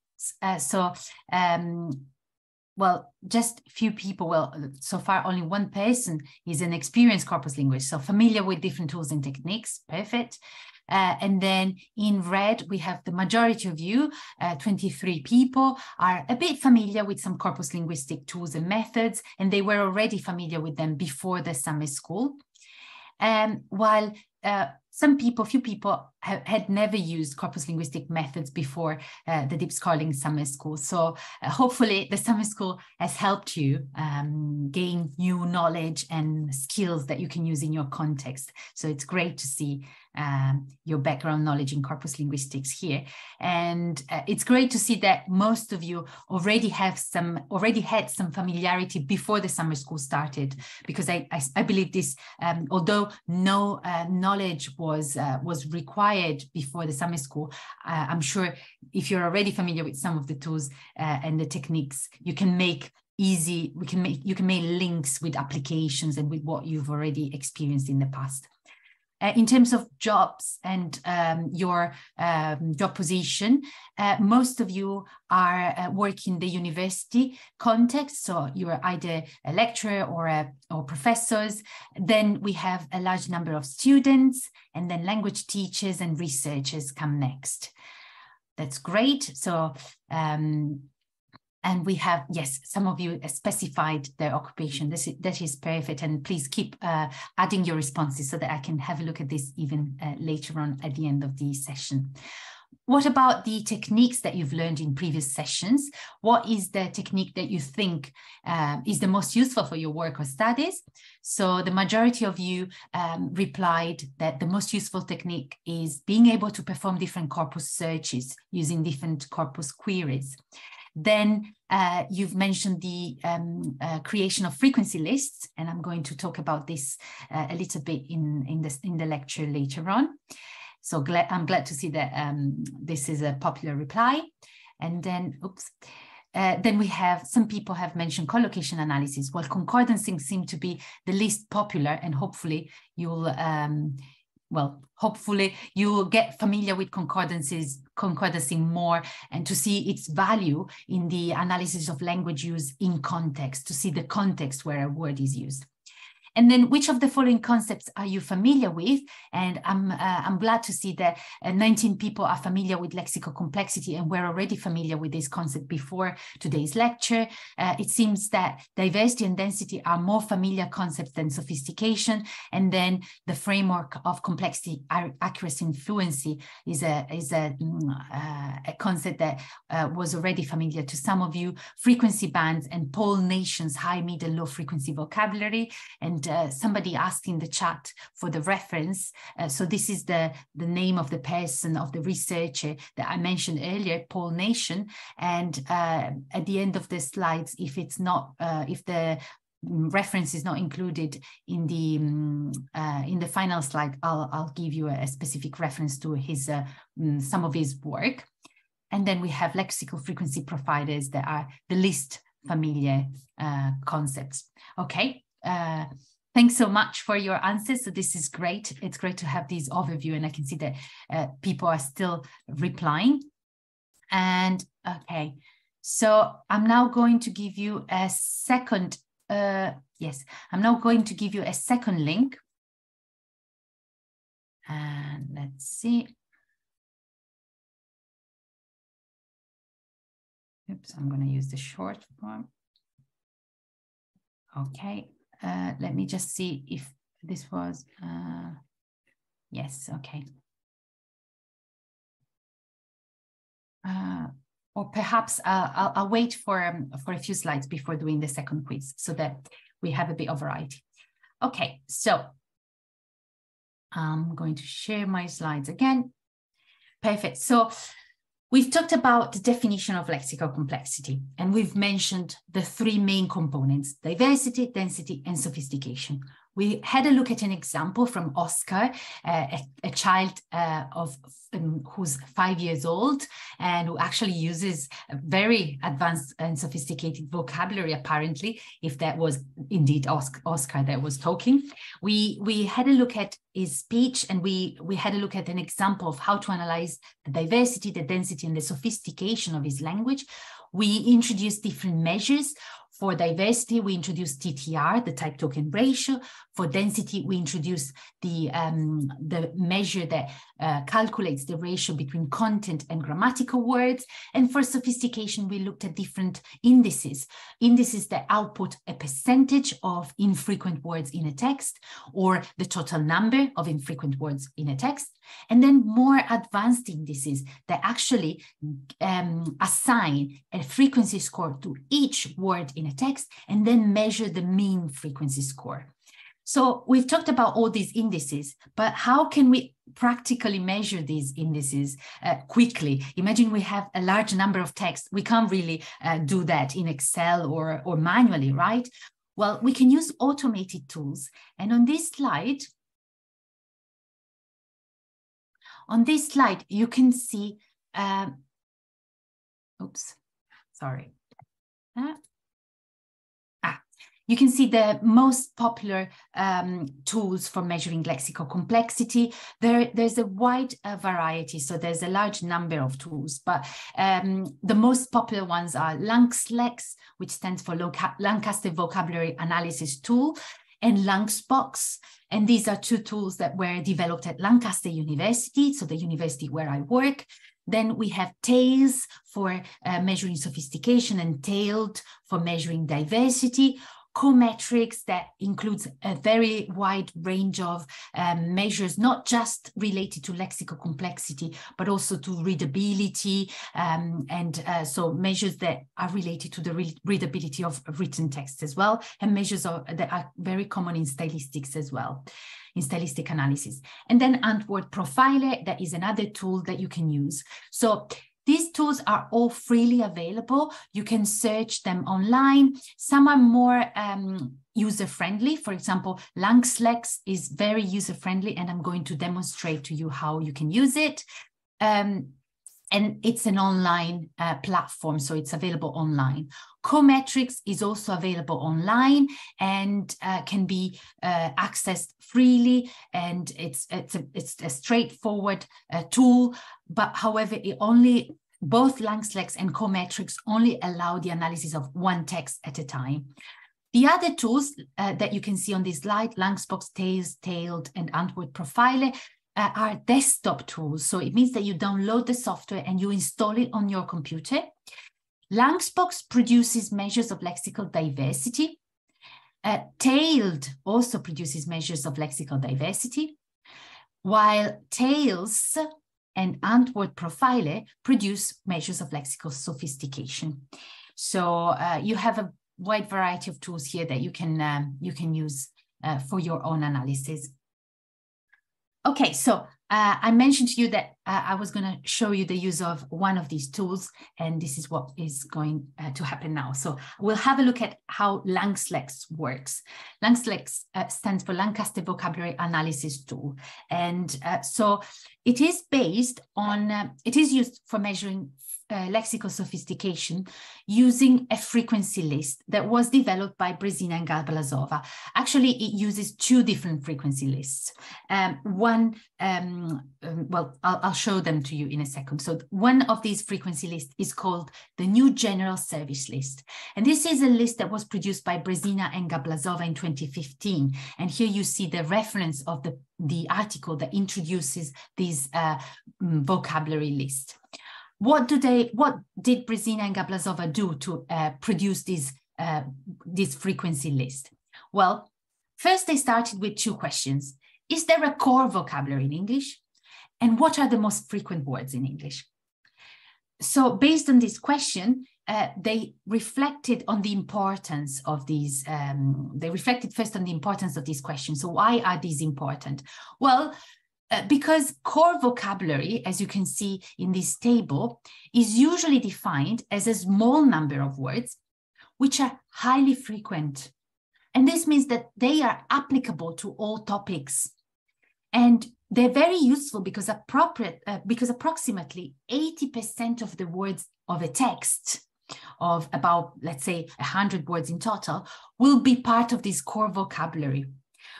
Speaker 1: Well, just a few people, well, so far only one person is an experienced corpus linguist, so familiar with different tools and techniques, perfect. And then in red, we have the majority of you, 23 people, are a bit familiar with some corpus linguistic tools and methods, and they were already familiar with them before the summer school. While few people had never used corpus linguistic methods before the deep schooling summer school. So hopefully the summer school has helped you gain new knowledge and skills that you can use in your context. So it's great to see your background knowledge in corpus linguistics here. And it's great to see that most of you already had some familiarity before the summer school started, because I believe this, although no knowledge was required before the summer school, I'm sure if you're already familiar with some of the tools and the techniques, you can make links with applications and with what you've already experienced in the past. in terms of jobs and your job position, most of you are working in the university context. So you are either a lecturer or professors. Then we have a large number of students, and then language teachers and researchers come next. That's great. So, and we have, yes, some of you specified their occupation. That is perfect. And please keep adding your responses so that I can have a look at this even later on at the end of the session. What about the techniques that you've learned in previous sessions? What is the technique that you think is the most useful for your work or studies? So the majority of you replied that the most useful technique is being able to perform different corpus searches using different corpus queries. Then you've mentioned the creation of frequency lists, and I'm going to talk about this a little bit in the lecture later on. So I'm glad to see that this is a popular reply. And then, then we have, some people have mentioned collocation analysis. Well, concordancing seems to be the least popular, and hopefully you'll, hopefully you'll get familiar with concordancing more and to see its value in the analysis of language use in context, to see the context where a word is used. And then which of the following concepts are you familiar with? And I'm glad to see that 19 people are familiar with lexical complexity and were already familiar with this concept before today's lecture. It seems that diversity and density are more familiar concepts than sophistication. And then the framework of complexity, accuracy, and fluency is a concept that was already familiar to some of you. Frequency bands and Paul Nation's high, mid, and low frequency vocabulary. And somebody asked in the chat for the reference. So this is the name of the person, of the researcher that I mentioned earlier, Paul Nation. And at the end of the slides, if it's not, if the reference is not included in the final slide, I'll give you a specific reference to his some of his work. And then we have lexical frequency providers that are the least familiar concepts. Okay. Thanks so much for your answers. So this is great. It's great to have this overview, and I can see that people are still replying. And okay, so I'm now going to give you a second, yes, I'm now going to give you a second link. And let's see. Oops, I'm going to use the short form. Okay. Let me just see if this was, yes, okay. Or perhaps I'll wait for a few slides before doing the second quiz so that we have a bit of variety. Okay, so I'm going to share my slides again. Perfect. So we've talked about the definition of lexical complexity, and we've mentioned the three main components: diversity, density, and sophistication. We had a look at an example from Oscar, a child who's 5 years old and who actually uses a very advanced and sophisticated vocabulary, apparently, if that was indeed Oscar that was talking. We had a look at his speech, and we had a look at an example of how to analyze the diversity, the density, and the sophistication of his language. We introduced different measures. For diversity, we introduced TTR, the type token ratio. For density, we introduced the measure that calculates the ratio between content and grammatical words. And for sophistication, we looked at different indices that output a percentage of infrequent words in a text, or the total number of infrequent words in a text. And then more advanced indices that actually assign a frequency score to each word in a text and then measure the mean frequency score. So we've talked about all these indices, but how can we practically measure these indices quickly? Imagine we have a large number of texts. We can't really do that in Excel or manually, right? Well, we can use automated tools. And on this slide, you can see, oops, sorry. you can see the most popular tools for measuring lexical complexity. There's a wide variety, so there's a large number of tools, but the most popular ones are Linguistics, which stands for Lancaster Vocabulary Analysis Tool, and Linguistics. And these are two tools that were developed at Lancaster University, so the university where I work. Then we have TAILS for measuring sophistication and TAILED for measuring diversity. Cometrics, that includes a very wide range of measures, not just related to lexical complexity, but also to readability, so measures that are related to the readability of written text as well, and measures that are very common in stylistics as well, in stylistic analysis. And then Antwort Profiler, that is another tool that you can use. So these tools are all freely available. You can search them online. Some are more user-friendly. For example, Linguistics is very user-friendly, and I'm going to demonstrate to you how you can use it. And it's an online platform, so it's available online. Cometrics is also available online and can be accessed freely, and it's a straightforward tool. But however, both Linguistics and Cometrics only allow the analysis of one text at a time. The other tools that you can see on this slide, Linguistics, TAILS, TAILED, and Antwort Profiler, are desktop tools. So it means that you download the software and you install it on your computer. Linguistics produces measures of lexical diversity. TAILED also produces measures of lexical diversity, while TAILS and Antwort Profiler produce measures of lexical sophistication. So you have a wide variety of tools here that you can use for your own analysis. Okay, so I mentioned to you that I was going to show you the use of one of these tools, and this is what is going to happen now. So we'll have a look at how Linguistics works. Linguistics stands for Lancaster Vocabulary Analysis Tool. And so it is based on, it is used for measuring lexical sophistication using a frequency list that was developed by Brezina and Gablazova. Actually, it uses two different frequency lists. Well, I'll show them to you in a second. So one of these frequency lists is called the New General Service List. And this is a list that was produced by Brezina and Gablazova in 2015. And here you see the reference of the article that introduces this vocabulary list. What did Brezina and Gablazova do to produce this frequency list? Well, first they started with two questions. Is there a core vocabulary in English? And what are the most frequent words in English? So based on this question, they reflected on the importance of these. They reflected first on the importance of these questions. So why are these important? Well, because core vocabulary, as you can see in this table, is usually defined as a small number of words which are highly frequent. And this means that they are applicable to all topics. And they're very useful because approximately 80% of the words of a text of about, let's say, 100 words in total will be part of this core vocabulary.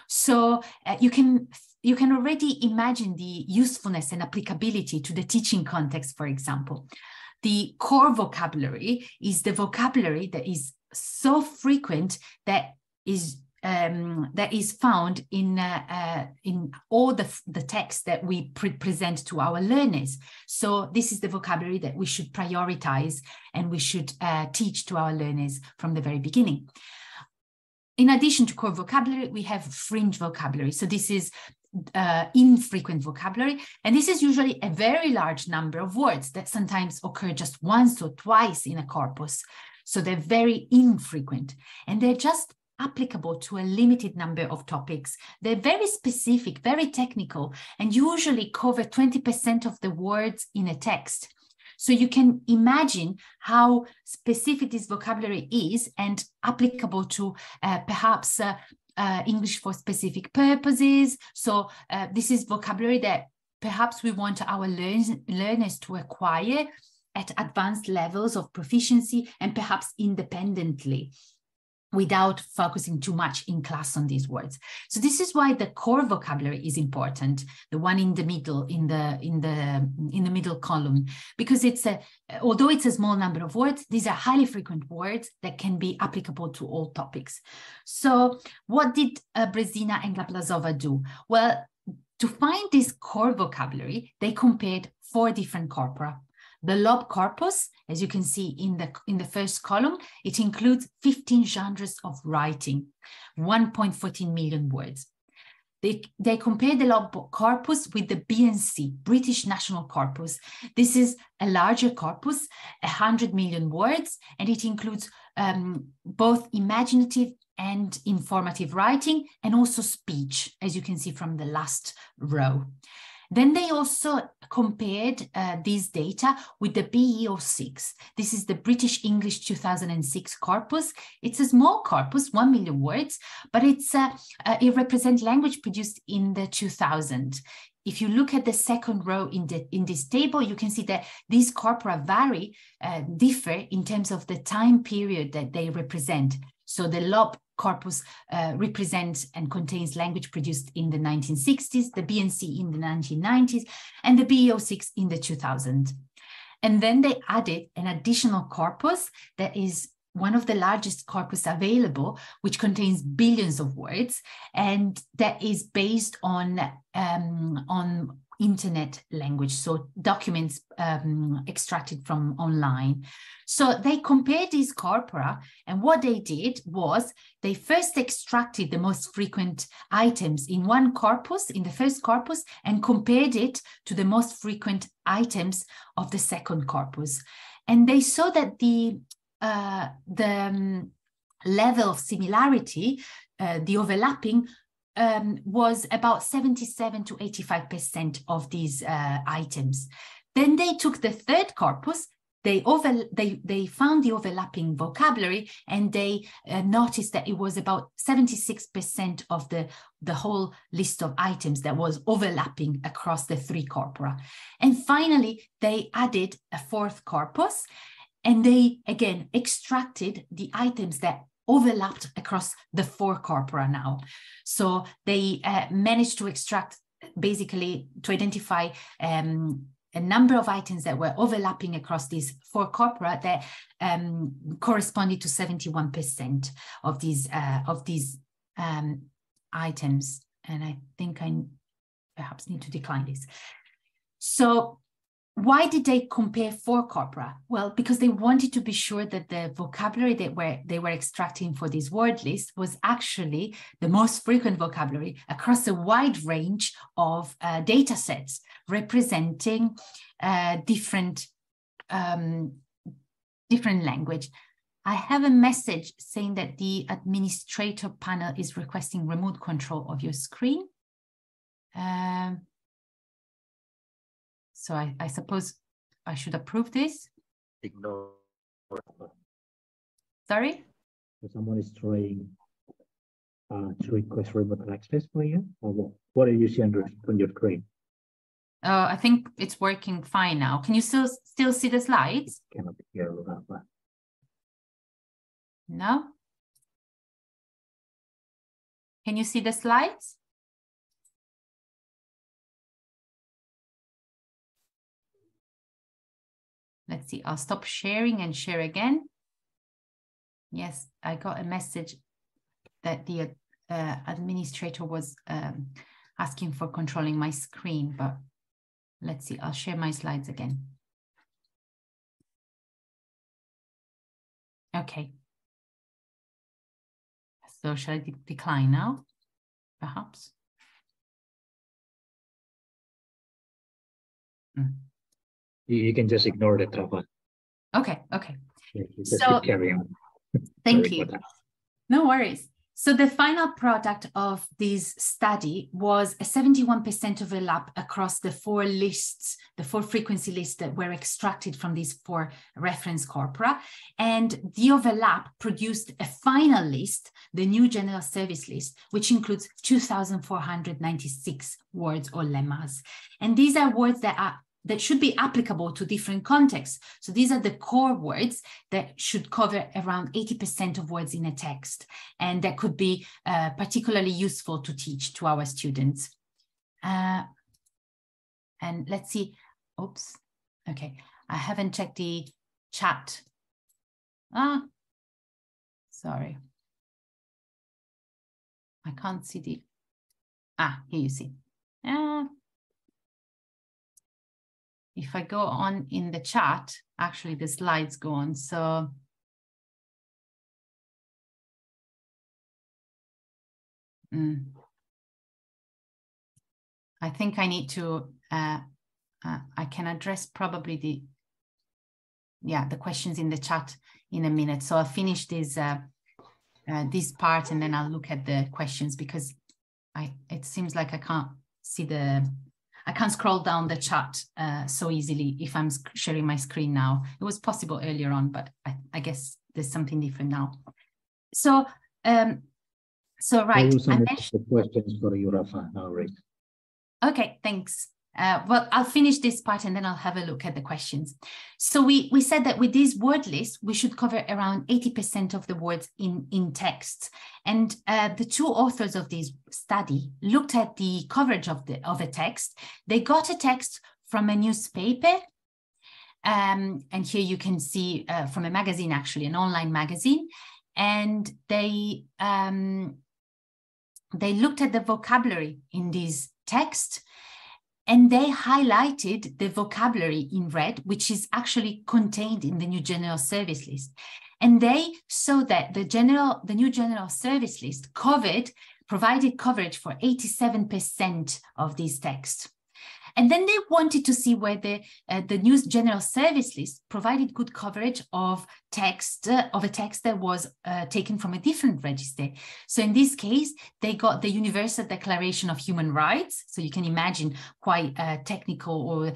Speaker 1: So you can already imagine the usefulness and applicability to the teaching context, for example. The core vocabulary is the vocabulary that is so frequent that is found in all the texts that we present to our learners. So this is the vocabulary that we should prioritize and we should teach to our learners from the very beginning. In addition to core vocabulary, we have fringe vocabulary. So this is infrequent vocabulary. And this is usually a very large number of words that sometimes occur just once or twice in a corpus. So they're very infrequent and they're just applicable to a limited number of topics. They're very specific, very technical, and usually cover 20% of the words in a text. So you can imagine how specific this vocabulary is and applicable to perhaps English for specific purposes. So this is vocabulary that perhaps we want our learners to acquire at advanced levels of proficiency and perhaps independently. without focusing too much in class on these words. So this is why the core vocabulary is important, the one in the middle, in the middle column, because it's although it's a small number of words, these are highly frequent words that can be applicable to all topics. So what did Brezina and Gablazova do? Well, to find this core vocabulary, they compared 4 different corpora. The lob corpus, as you can see in the first column, it includes 15 genres of writing, 1.14 million words. They compare the lob corpus with the BNC, British National Corpus. This is a larger corpus, 100 million words, and it includes both imaginative and informative writing, and also speech, as you can see from the last row. Then they also compared these data with the BE06. This is the British English 2006 corpus. It's a small corpus, 1 million words, but it represents language produced in the 2000. If you look at the second row in this table, you can see that these corpora differ in terms of the time period that they represent. So the lob corpus represents and contains language produced in the 1960s, the BNC in the 1990s, and the BE06 in the 2000s. And then they added an additional corpus that is one of the largest corpus available, which contains billions of words, and that is based on internet language, so documents extracted from online. So they compared these corpora, and what they did was they first extracted the most frequent items in one corpus, in the first corpus, and compared it to the most frequent items of the second corpus. And they saw that the level of similarity, the overlapping, was about 77 to 85% of these items. Then they took the third corpus, they found the overlapping vocabulary, and they noticed that it was about 76% of the whole list of items that was overlapping across the 3 corpora. And finally, they added a 4th corpus, and they again extracted the items that overlapped across the 4 corpora now. So they managed to extract, basically to identify a number of items that were overlapping across these 4 corpora that corresponded to 71% of these items. And I think I perhaps need to decline this. So why did they compare 4 corpora? Well, because they wanted to be sure that the vocabulary that they were extracting for this word list was actually the most frequent vocabulary across a wide range of data sets representing different language. I have a message saying that the administrator panel is requesting remote control of your screen. So I suppose I should approve this.
Speaker 2: Ignore.
Speaker 1: Sorry?
Speaker 2: Someone is trying to request remote access for you, or what are you seeing on your screen?
Speaker 1: I think it's working fine now. Can you still see the slides?
Speaker 2: I cannot hear that.
Speaker 1: No? Can you see the slides? Let's see, I'll stop sharing and share again. Yes, I got a message that the administrator was asking for controlling my screen, but let's see, I'll share my slides again. Okay. So shall I decline now, perhaps?
Speaker 2: You can just ignore the Rafa.
Speaker 1: Okay, okay.
Speaker 2: So carry on.
Speaker 1: Thank you. No worries. So the final product of this study was a 71% overlap across the 4 lists, the 4 frequency lists that were extracted from these 4 reference corpora. And the overlap produced a final list, the new general service list, which includes 2,496 words or lemmas. And these are words that are that should be applicable to different contexts. So these are the core words that should cover around 80% of words in a text, and that could be particularly useful to teach to our students. And let's see, oops, okay, I haven't checked the chat. Sorry. I can't see the, here you see. If I go on in the chat, actually the slides go on, so. I think I need to, I can address probably the questions in the chat in a minute. So I'll finish this part and then I'll look at the questions, because it seems like I can't see I can't scroll down the chat so easily if I'm sharing my screen now. It was possible earlier on, but I guess there's something different now. So, right.
Speaker 2: I will submit the questions for you, Rafa, now, right?
Speaker 1: Okay, thanks. Well, I'll finish this part and then I'll have a look at the questions. So we said that with this word list, we should cover around 80% of the words in text. And the two authors of this study looked at the coverage of a text. They got a text from a newspaper. And here you can see from a magazine, actually, an online magazine. And they looked at the vocabulary in this text, and they highlighted the vocabulary in red, which is actually contained in the new general service list. And they saw that the new general service list provided coverage for 87% of these texts. And then they wanted to see whether the new general service list provided good coverage of a text that was taken from a different register. So in this case, they got the Universal Declaration of Human Rights. So you can imagine quite technical or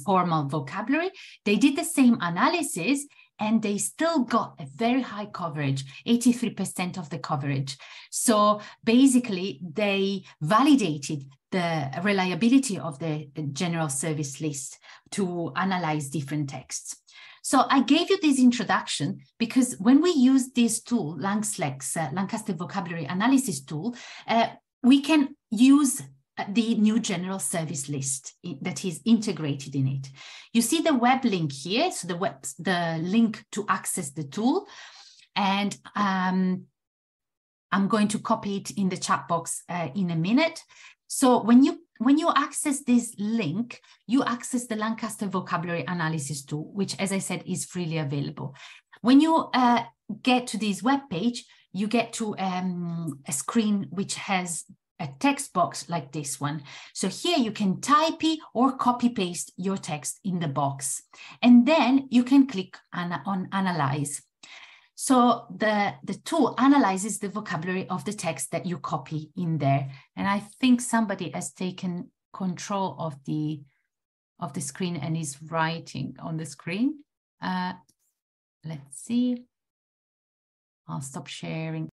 Speaker 1: formal vocabulary. They did the same analysis, and they still got a very high coverage, 83% of the coverage. So basically, they validated the reliability of the general service list to analyze different texts. So I gave you this introduction because when we use this tool, LangSlex, Lancaster Vocabulary Analysis tool, we can use the new general service list that is integrated in it. You see the web link here, so the link to access the tool, and I'm going to copy it in the chat box in a minute. So when you access this link, you access the Lancaster Vocabulary Analysis tool, which, as I said, is freely available. When you get to this web page, you get to a screen which has a text box like this one. So here you can type or copy paste your text in the box, and then you can click on Analyze. So the tool analyzes the vocabulary of the text that you copy in there. And I think somebody has taken control of the screen and is writing on the screen. Let's see. I'll stop sharing.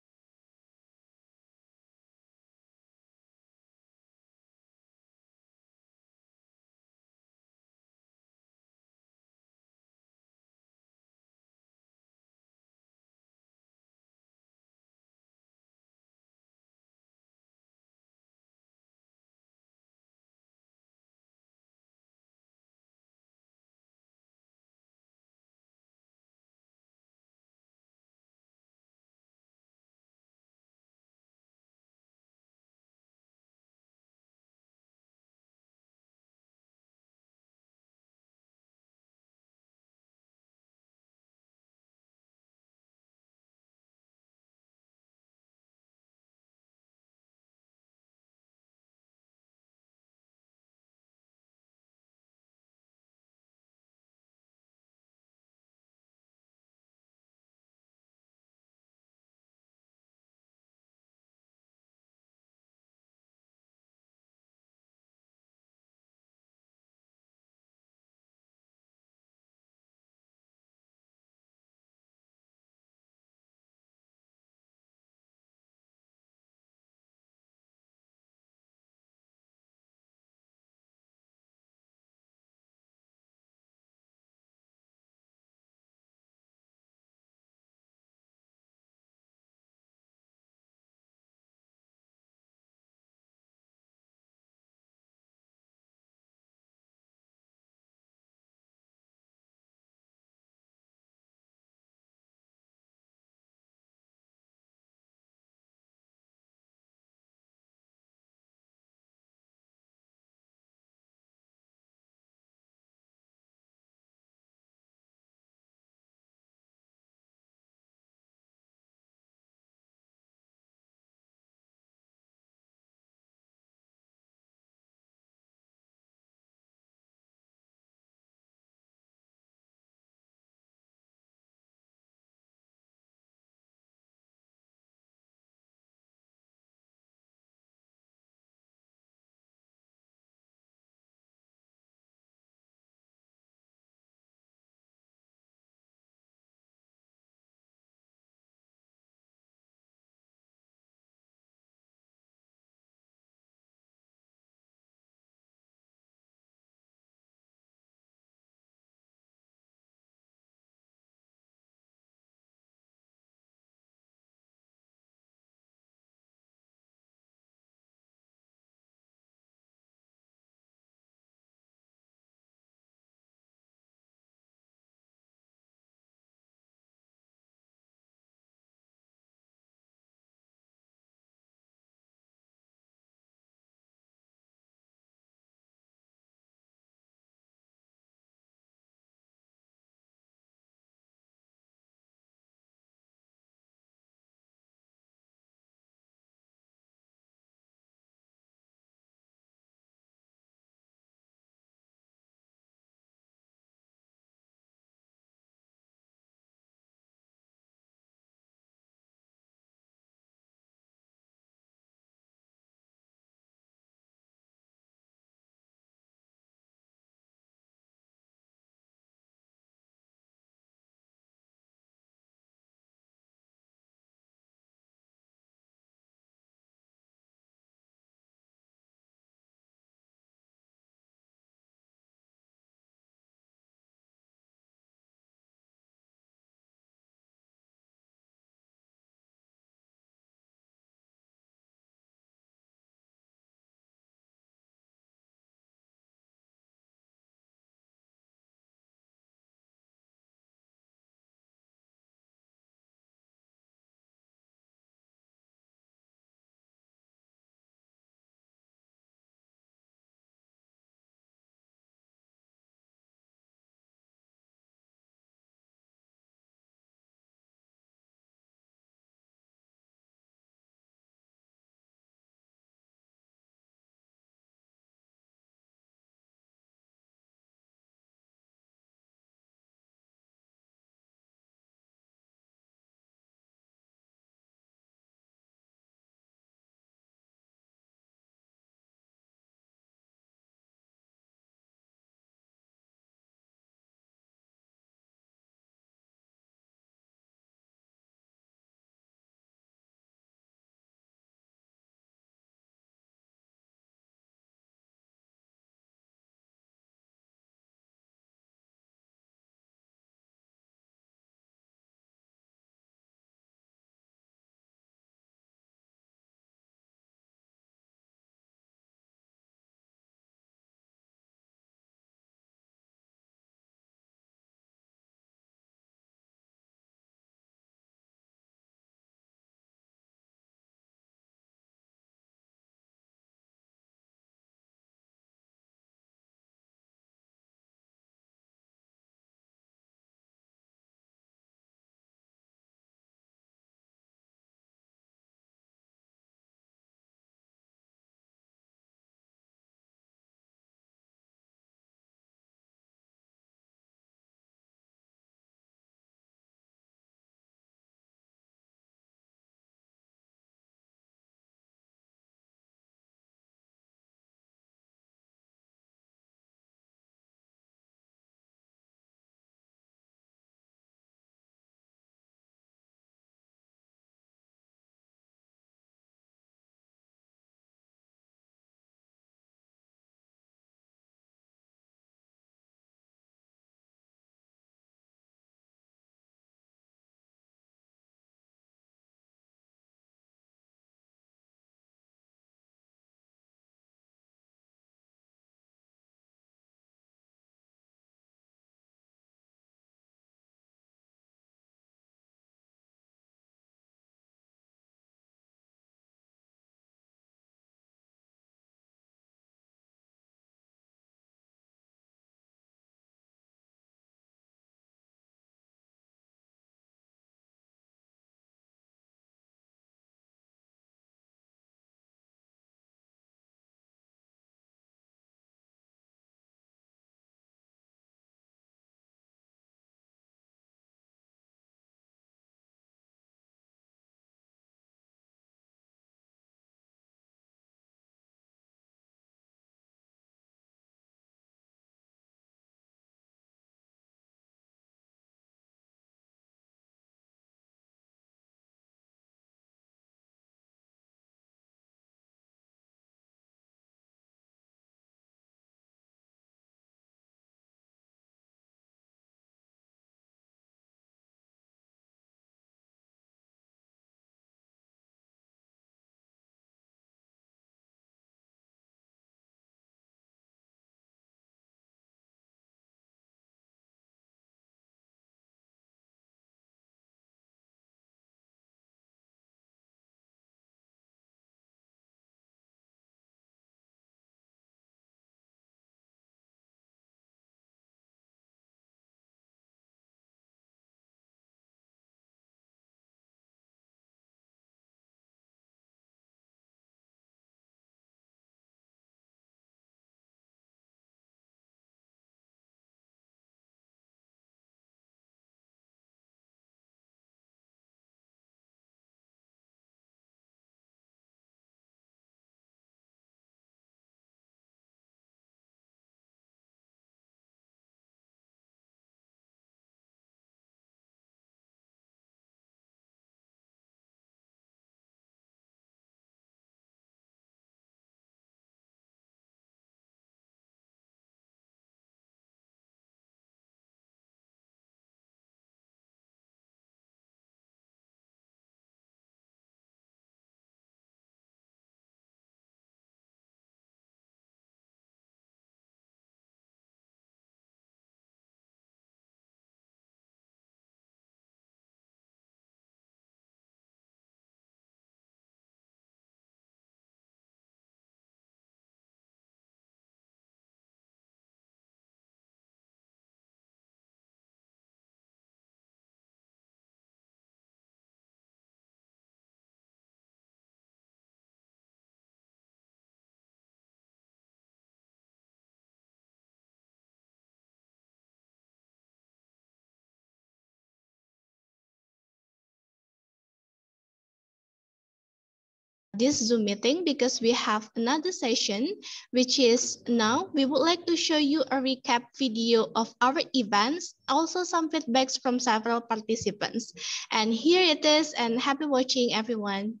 Speaker 3: this Zoom meeting because we have another session, which is now we would like to show you a recap video of our events, also some feedbacks from several participants. And here it is, and happy watching everyone.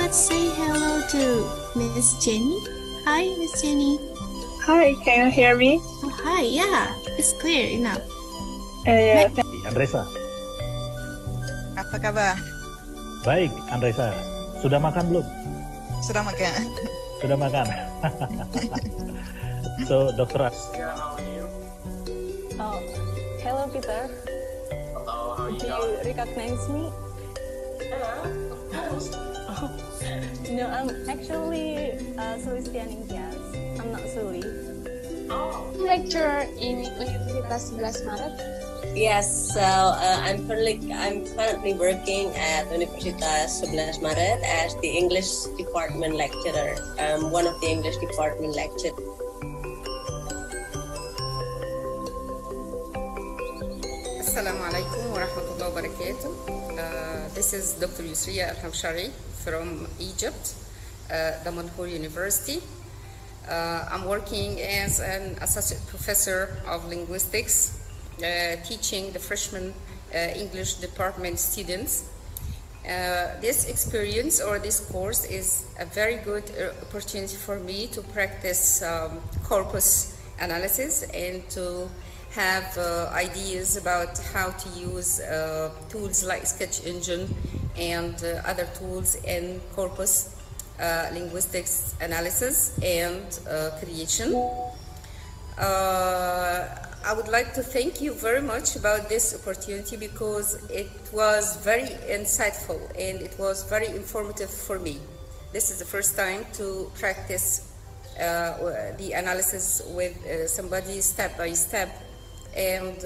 Speaker 3: Let's say hello to Miss Jenny. Hi, Miss Jenny.
Speaker 5: Hi, can you hear me?
Speaker 3: Oh, hi, yeah, it's clear enough.
Speaker 6: Andresa.
Speaker 7: Apa kabar?
Speaker 6: Baik, Andresa. Sudah makan belum?
Speaker 7: Sudah makan.
Speaker 6: Sudah makan. So, Dr.
Speaker 8: Yeah, how are you?
Speaker 9: Oh, hello, Peter.
Speaker 8: Hello, how are you?
Speaker 9: Do you recognize me? Oh, no, I'm actually Sulistian Intias. I'm not Suli.
Speaker 4: Lecturer in Universitas 11 Maret.
Speaker 10: Yes, so I'm currently working at Universitas 11 Maret as the English department lecturer. I'm one of the English department lecturers.
Speaker 11: Assalamualaikum warahmatullahi wabarakatuh. This is Dr. Yusriya Al-Hawshari from Egypt, Diponegoro University. I'm working as an associate professor of linguistics, teaching the freshman English department students. This experience or this course is a very good opportunity for me to practice corpus analysis and to have ideas about how to use tools like Sketch Engine and other tools in corpus linguistics analysis and creation. I would like to thank you very much about this opportunity because it was very insightful and it was very informative for me. This is the first time to practice the analysis with somebody step by step, and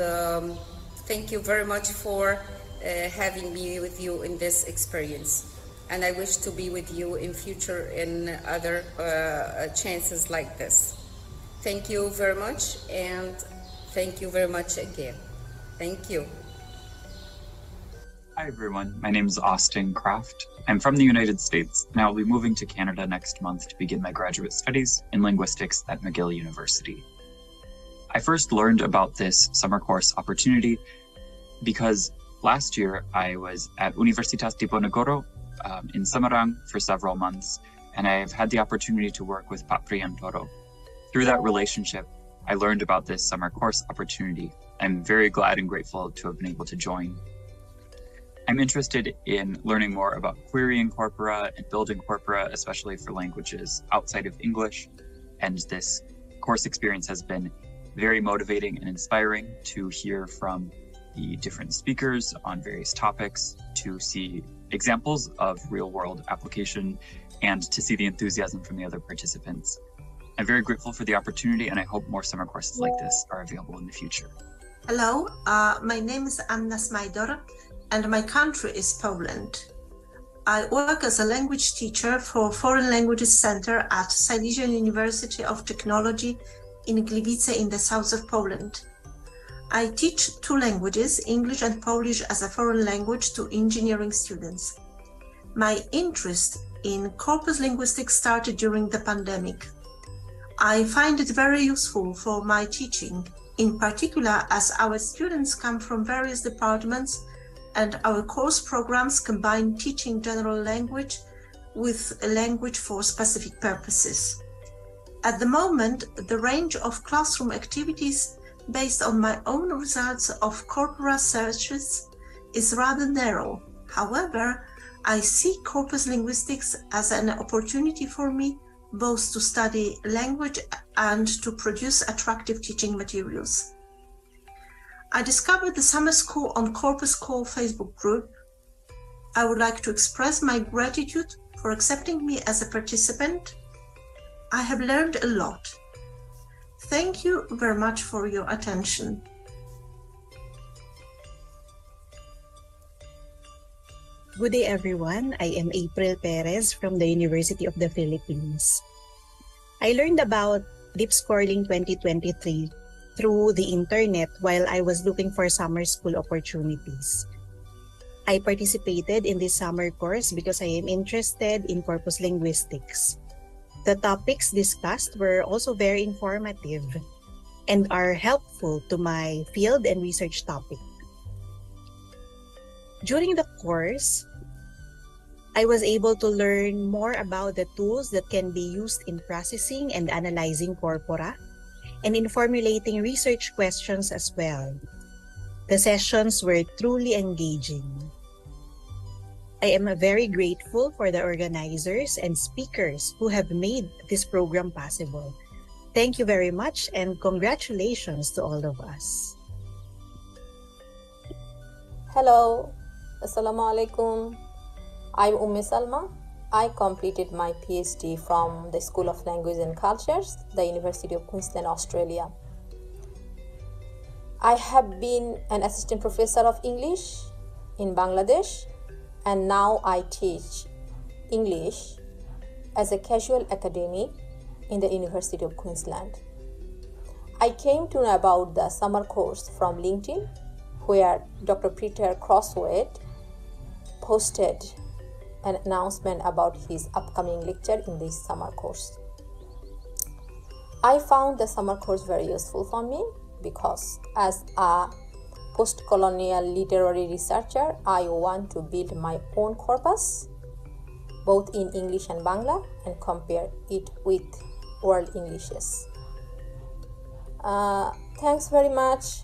Speaker 11: thank you very much for having me with you in this experience. And I wish to be with you in future in other chances like this. Thank you very much, and thank you very much again. Thank you.
Speaker 12: Hi everyone, my name is Austin Kraft. I'm from the United States, and I will be moving to Canada next month to begin my graduate studies in linguistics at McGill University. I first learned about this summer course opportunity because last year I was at Universitas Diponegoro in Semarang for several months, and I've had the opportunity to work with Pak Priyantoro. Through that relationship, I learned about this summer course opportunity. I'm very glad and grateful to have been able to join. I'm interested in learning more about querying corpora and building corpora, especially for languages outside of English, and this course experience has been very motivating and inspiring to hear from the different speakers on various topics, to see examples of real-world application, and to see the enthusiasm from the other participants. I'm very grateful for the opportunity, and I hope more summer courses like this are available in the future.
Speaker 13: Hello, my name is Anna Smajdor, and my country is Poland. I work as a language teacher for Foreign Languages Center at Silesian University of Technology in Gliwice in the south of Poland. I teach two languages, English and Polish as a foreign language, to engineering students. My interest in corpus linguistics started during the pandemic. I find it very useful for my teaching, in particular as our students come from various departments and our course programs combine teaching general language with a language for specific purposes. At the moment, the range of classroom activities based on my own results of corpora searches is rather narrow. However, I see corpus linguistics as an opportunity for me both to study language and to produce attractive teaching materials. I discovered the Summer School on Corpus Call Facebook group. I would like to express my gratitude for accepting me as a participant. I have learned a lot. Thank you very much for your attention.
Speaker 14: Good day, everyone. I am April Perez from the University of the Philippines. I learned about Deep Scoring 2023 through the internet while I was looking for summer school opportunities. I participated in this summer course because I am interested in corpus linguistics. The topics discussed were also very informative and are helpful to my field and research topic. During the course, I was able to learn more about the tools that can be used in processing and analyzing corpora and in formulating research questions as well. The sessions were truly engaging. I am very grateful for the organizers and speakers who have made this program possible. Thank you very much and congratulations to all of us.
Speaker 15: Hello, Assalamualaikum. I'm Salma. I completed my PhD from the School of Language and Cultures, the University of Queensland, Australia. I have been an assistant professor of English in Bangladesh, and now I teach English as a casual academic in the University of Queensland. I came to know about the summer course from LinkedIn, where Dr. Peter Crossway posted an announcement about his upcoming lecture in this summer course. I found the summer course very useful for me because as a post-colonial literary researcher, I want to build my own corpus, both in English and Bangla, and compare it with world Englishes. Thanks very much.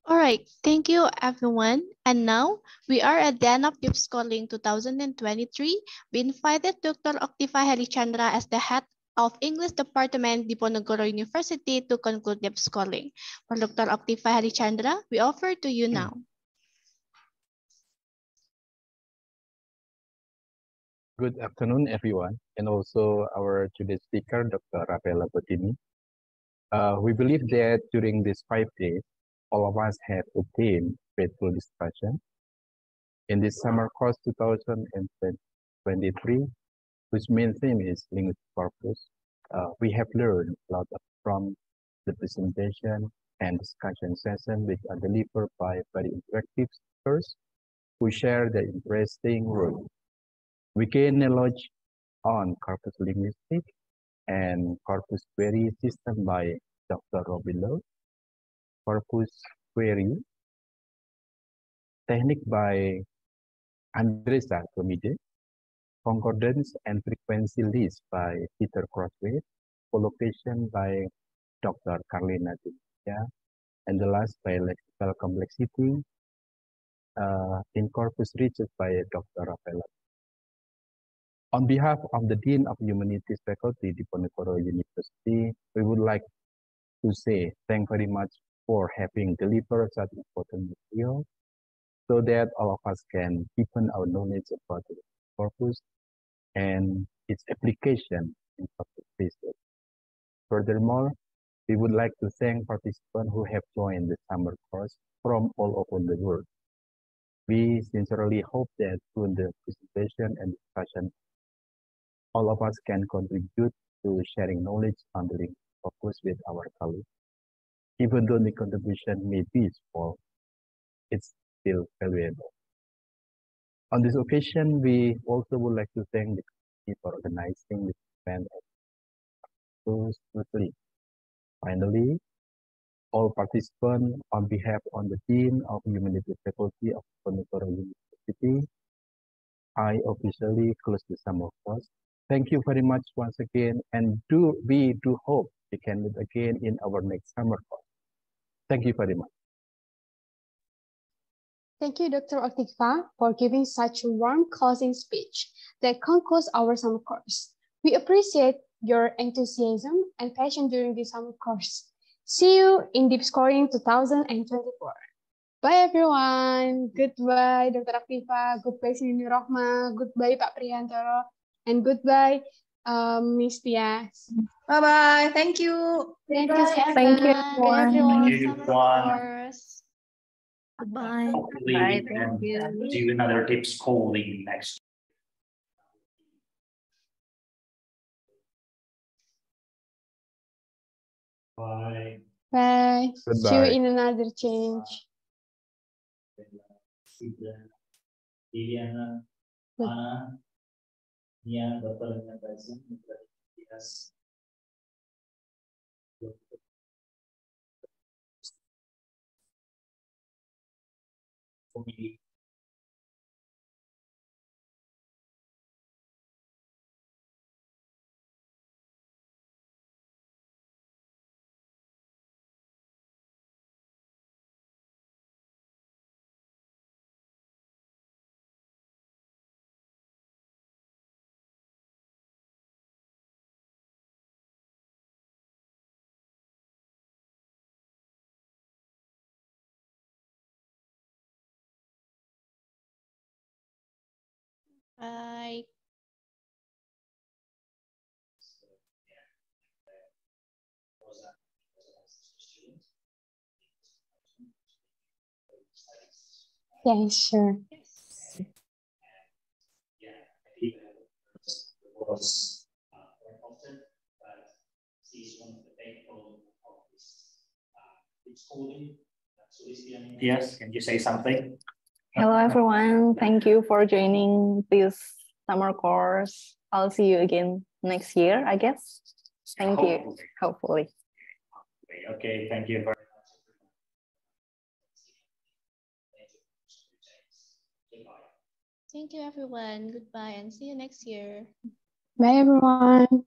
Speaker 3: All right, thank you everyone. And now we are at the end of Deep Schooling 2023. We invited Dr. Oktifa Helichandra as the head of English Department, Diponegoro University, to conclude Deep Schooling. For Dr. Oktifa Helichandra, we offer to you now.
Speaker 16: Good afternoon, everyone, and also our today's speaker, Dr. Rafaela Bottini. We believe that during these 5 days, all of us have obtained faithful discussion. In this summer course 2023, whose main theme is linguistic corpus, we have learned a lot from the presentation and discussion session which are delivered by very interactive speakers who share their interesting work. We gain knowledge on corpus linguistics and corpus query system by Dr. Robin Lowe, corpus query technique by Andresa Comide, concordance and frequency list by Peter Crossway, collocation by Dr. Carlina Dunia, and the last by lexical complexity in corpus research by Dr. Rafaela. On behalf of the Dean of Humanities Faculty, Diponegoro University, we would like to say thank very much for having delivered such important material so that all of us can deepen our knowledge about the corpus and its application in corpus research. Furthermore, we would like to thank participants who have joined the summer course from all over the world. We sincerely hope that through the presentation and discussion, all of us can contribute to sharing knowledge on the corpus with our colleagues. Even though the contribution may be small, it's still valuable. On this occasion, we also would like to thank the committee for organizing this event so smoothly. Finally, all participants, on behalf of the Dean of Humanities Faculty of Diponegoro University, I officially close the summer course. Thank you very much once again, and we do hope we can meet again in our next summer course. Thank you very much.
Speaker 4: Thank you, Dr. Otikva, for giving such a warm closing speech that concludes our summer course. We appreciate your enthusiasm and passion during the summer course. See you in Deep Scoring 2024. Bye, everyone. Goodbye, Dr. Aktiva. Goodbye, Sini Rohma. Goodbye, Pak Priyantoro. And goodbye, Miss Tias.
Speaker 5: Bye-bye. Thank you.
Speaker 3: Thank you,
Speaker 5: Thank you,
Speaker 3: everyone.
Speaker 5: everyone.
Speaker 3: Good everyone. Goodbye.
Speaker 2: Hopefully we can do another tips calling next. Bye.
Speaker 4: Bye.
Speaker 16: Goodbye.
Speaker 4: See you in another change.
Speaker 2: Liliana, Ana, Nia, Dr. Yes. For me.
Speaker 3: Bye.
Speaker 4: Yeah, sure.
Speaker 2: Was often, but she's one of the backbone of this schooling. Yes, can you say something?
Speaker 17: Hello, everyone. Thank you for joining this summer course. I'll see you again next year, I guess. Thank you. Hopefully.
Speaker 2: Okay, thank you very much.
Speaker 3: Thank you, everyone. Goodbye and see you next year.
Speaker 4: Bye, everyone.